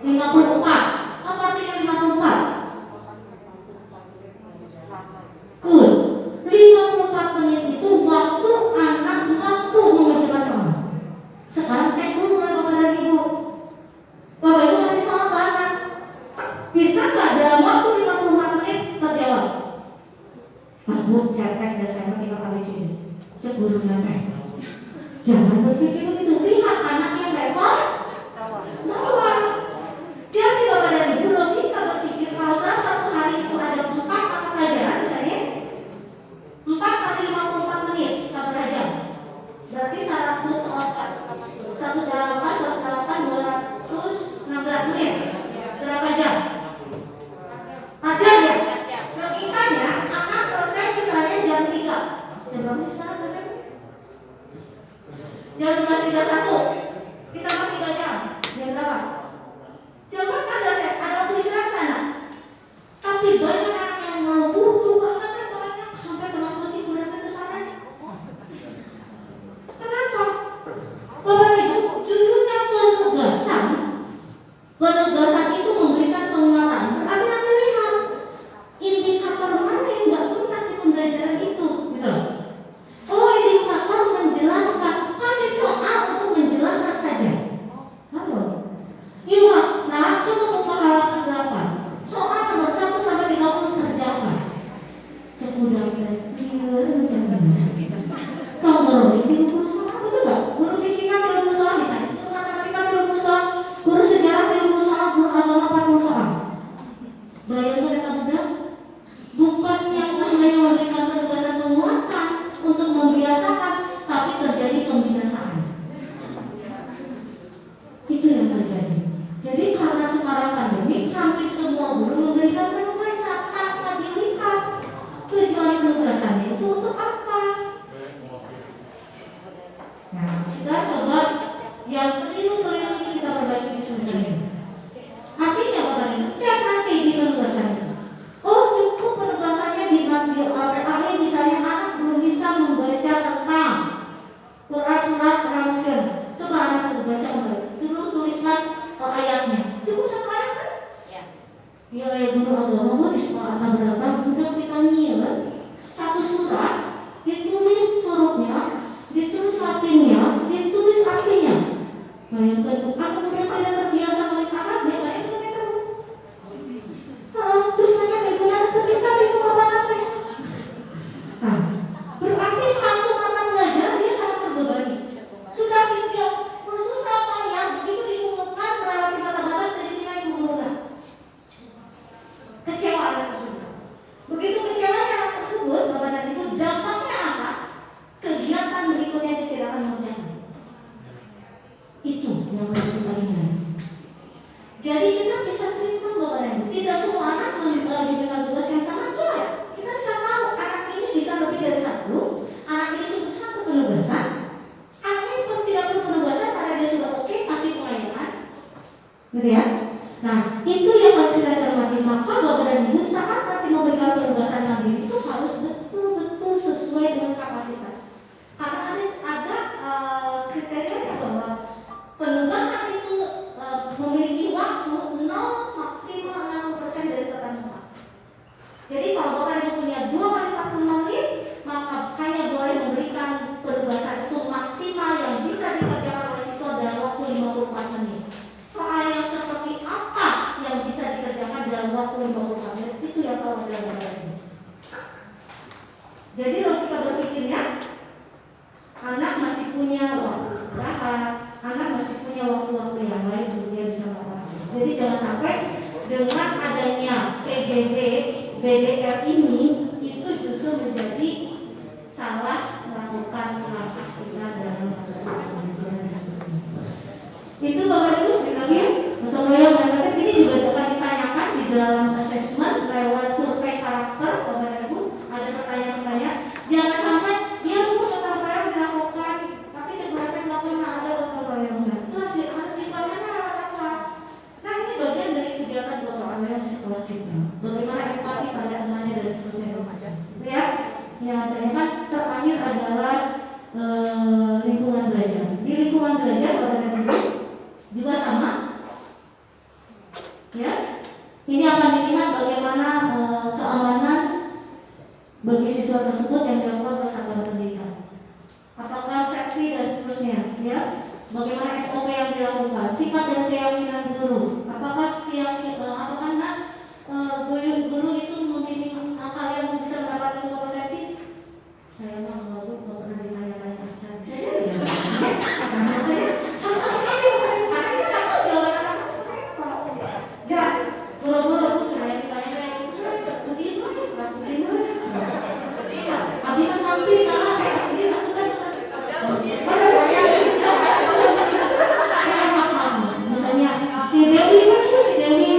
54. Apa artinya 54? Good. 54 menit itu waktu anak mampu mengerjakan sama. Sekarang cek dulu oleh Bapak dan Ibu. Bapak Ibu kasih salah ke anak. Bisa nggak dalam waktu 54 menit terjawab? Bu, cetek dan saya 5 kali sini. Cek guru nanti. Jangan berpikir begitu. Lihat anak yang level bawah. Jadi Bapak dan Ibu logika berpikir kalau salah satu hari itu ada 4 mata pelajaran misalnya 4 kali 54 menit satu jam. Berarti 216 menit. Berapa jam? 4 jam ya? Logikanya anak selesai misalnya jam 3. Jam berapa sekarang selesai? Jam 12 kita bisa terima Bapak dan Ibu. Tidak semua anak bisa diberikan tugas yang sama. Ya, kita bisa tahu anak ini bisa lebih dari satu, anak ini cukup satu penugasan, anak ini pun tidak perlu penugasan karena dia sudah oke kasih pelayanan, gitu ya. Nah, itu yang harus kita cermati. Maka Bapak dan Ibu saat nanti memberikan penugasan nanti itu harus betul-betul sesuai dengan kapasitas. Karena ada kriterianya bahwa penugasan itu memiliki waktu 0 maksimal 60% dari ketentuan. Jadi kalau Bapak Ibu punya 2 kali 45 menit, maka hanya boleh memberikan penugasan itu maksimal yang bisa dikerjakan oleh siswa dalam waktu 54 menit. Soal yang seperti apa yang bisa dikerjakan dalam waktu 54 menit itu yang tahu adalah Bapak Ibu. Jadi logika berpikirnya, anak masih punya waktu istirahat, anak masih punya waktu-waktu yang lain untuk dia bisa melakukan. Jadi jangan sampai dengan adanya PJJ BDR ini itu justru menjadi salah melakukan langkah kita dalam masa pengajaran. Itu Bapak Ibu sebenarnya untuk yang negatif ini juga akan ditanyakan di dalam assessment lewat survei karakter Bapak Ibu. Ada pertanyaan-pertanyaan. Jangan sampai ya Bu kata dilakukan tapi sebenarnya nggak pernah ada Bapak yang benar. Itu harus dilakukan lewat apa? Nah ini bagian dari kegiatan gotong royong di sekolah kita. Bagaimana empati pada temannya dan seterusnya. Ya, yang kan terakhir adalah lingkungan belajar. Di lingkungan belajar Bapak Ibu juga sama. Ya, ini akan dilihat bagaimana keamanan bagi siswa tersebut yang dilakukan oleh satuan pendidikan. Apakah safety dan seterusnya, ya? Bagaimana SOP yang dilakukan, sikap dan keyakinan guru. Apakah guru itu membimbing kalian bisa mendapatkan kompetensi? Saya mah nggak pernah ditanya-tanya. Saya ya. Harus hati-hati karena kita nggak tahu jawaban anak apa. Ya, buru-buru saya ditanya-tanya itu, begini langsung begini. Bisa, abi mas sampai kalah kayak begini lakukan. Misalnya si Dewi kan si Dewi.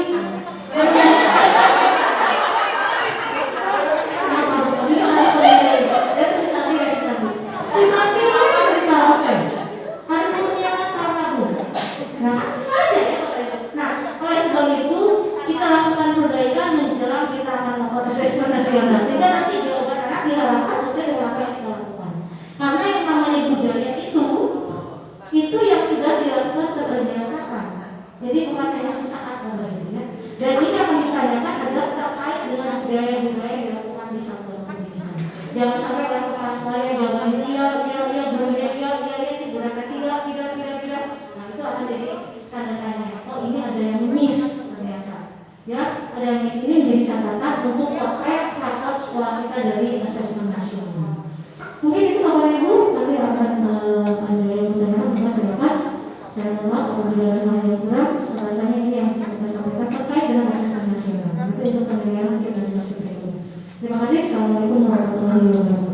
Sehingga nanti jawaban anak diharapkan sesuai dengan apa yang kita lakukan. Karena yang namanya budaya itu yang sudah dilakukan keterbiasaan. Jadi bukan hanya sesaat ya. Dan ini akan ditanyakan adalah terkait dengan budaya-budaya yang dilakukan di satuan pendidikan. Jangan sampai oleh kepala sekolah jawabannya iya, gurunya iya, ciburannya tidak. Nah itu akan jadi tanda tanya. Oh ini ada yang miss ternyata. Ya, ada yang miss ini menjadi catatan untuk potret rapot sekolah kita dari asesmen nasional. Mungkin itu Bapak Ibu nanti akan ada yang bertanya, maka silakan. Saya mohon maaf apabila ada hal yang kurang. Rasanya ini yang bisa kita sampaikan terkait dengan asesmen nasional. Nanti itu penilaian kita bisa berikut. Terima kasih. Assalamualaikum warahmatullahi wabarakatuh.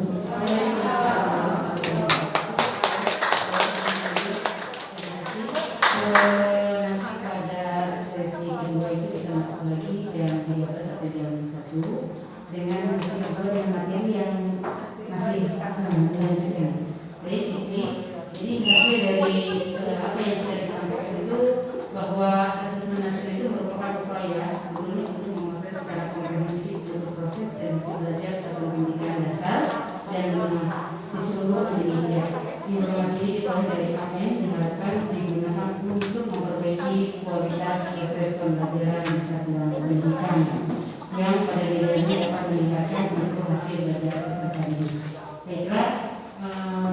Dengan sesi kedua dan materi yang masih akan dilanjutkan. Baik di sini, jadi hasil dari apa yang sudah disampaikan itu bahwa asesmen nasional itu merupakan upaya sebelumnya untuk memotret secara komprehensif untuk proses dan belajar satuan pendidikan dasar dan menengah di seluruh Indonesia. Informasi ini diperoleh dari APEN diharapkan digunakan untuk memperbaiki kualitas proses pembelajaran di satuan pendidikan yang pada dirinya dapat meningkatkan untuk hasil belajar peserta didik. Baiklah,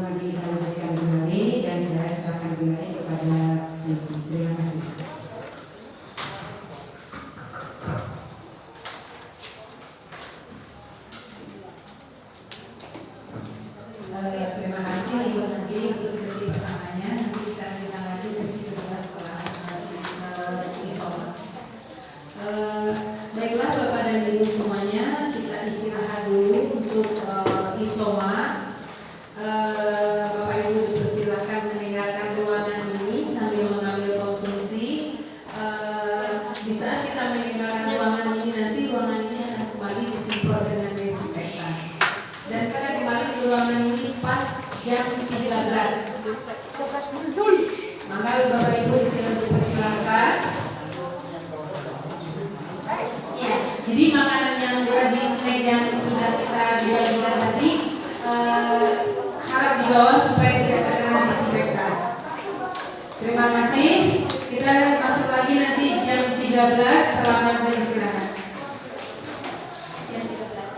nanti kita lanjutkan kembali dan saya serahkan kembali kepada Desi. Terima kasih. Terima kasih Ibu Santi untuk sesi pertamanya. Nanti kita lanjutkan lagi sesi kedua setelah isoman. Baiklah Bapak dan Ibu semuanya, kita istirahat dulu untuk isoma. Bapak Ibu dipersilakan meninggalkan ruangan ini sambil mengambil konsumsi. Bisa saat kita meninggalkan ruangan ini nanti ruangan ini akan kembali disemprot dengan desinfektan. Dan kita kembali ke ruangan ini pas jam 13. Maka Bapak Ibu dipersilakan. Ya, jadi makanan yang tadi, snack yang sudah kita dibagikan tadi harap dibawa supaya tidak terkena disinfektan. Terima kasih. Kita masuk lagi nanti jam 13 selamat beristirahat. Jam 13.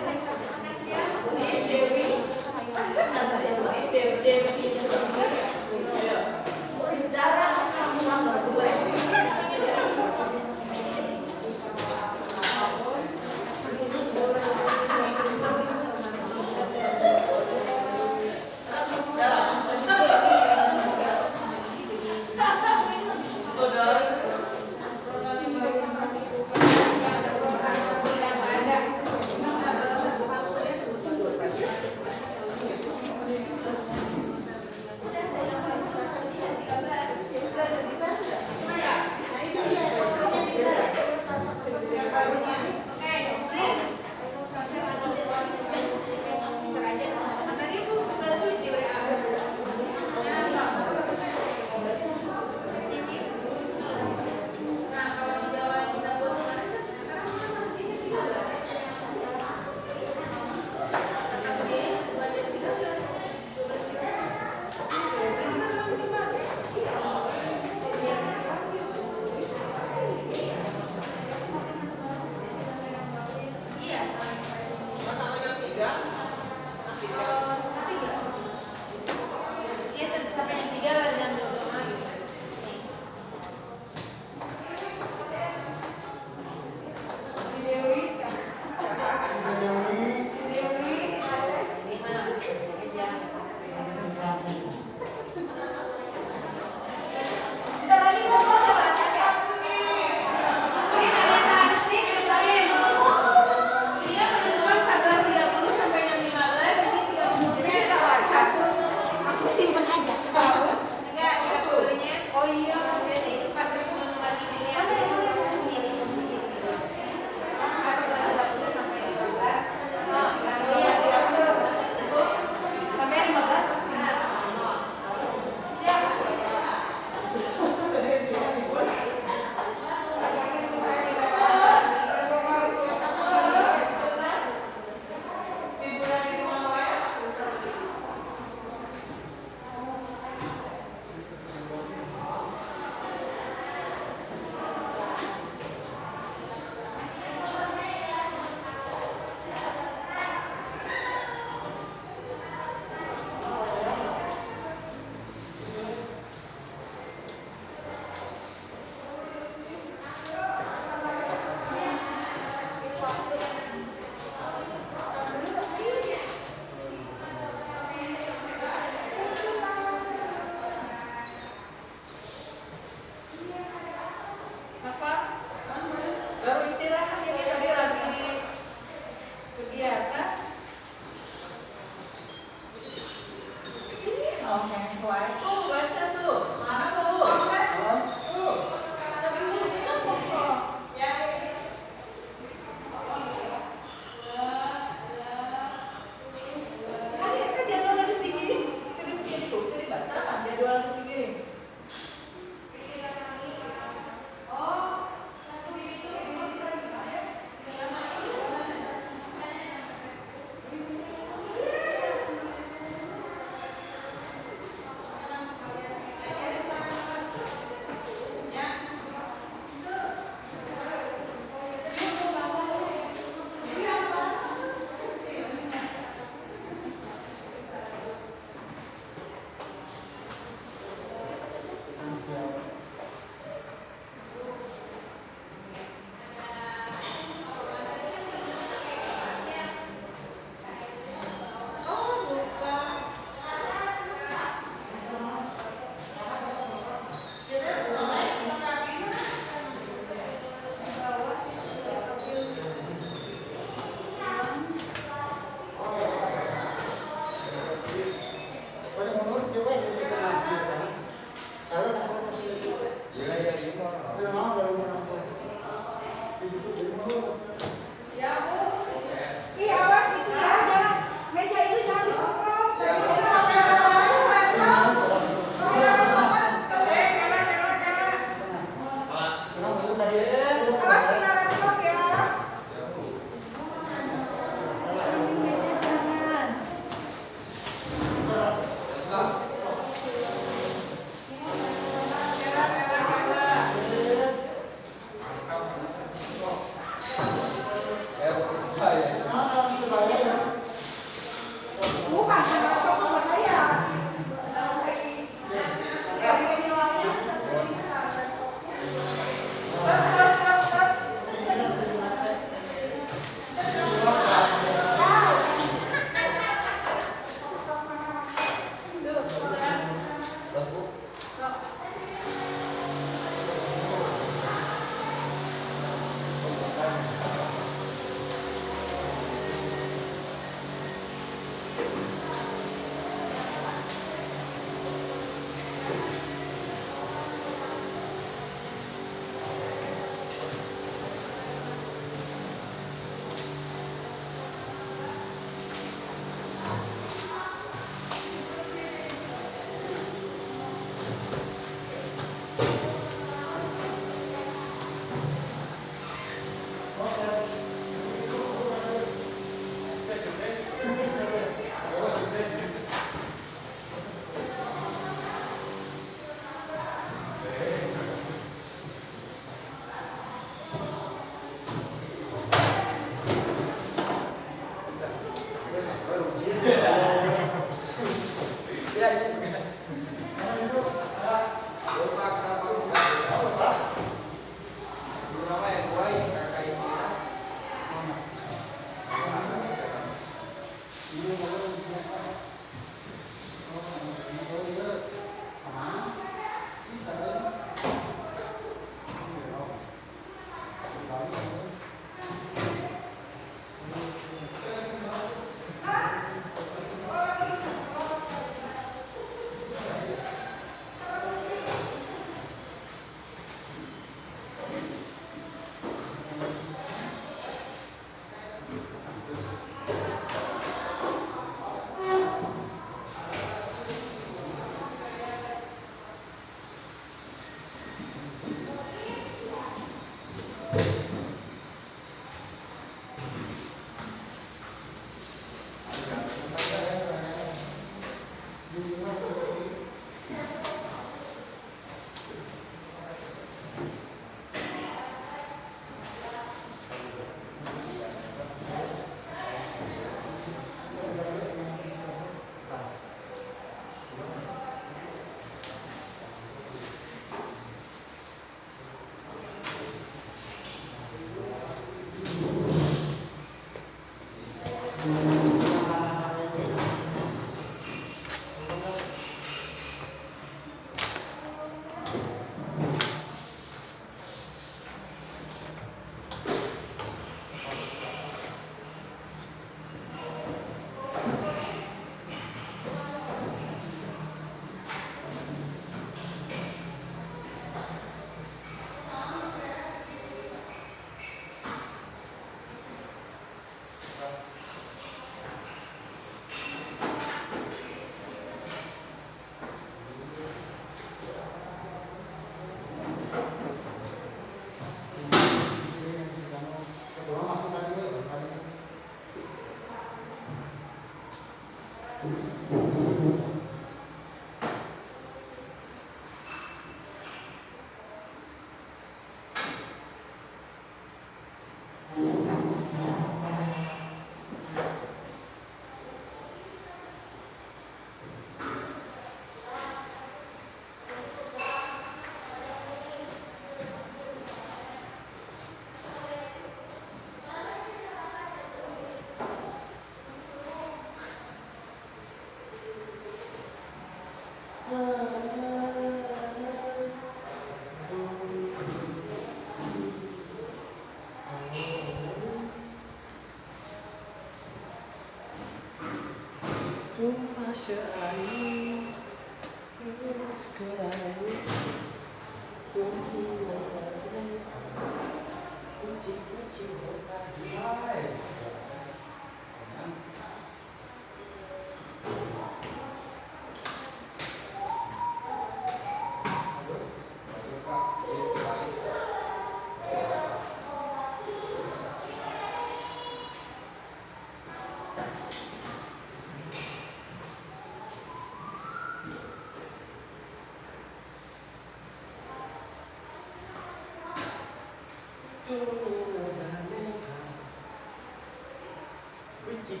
Wicik,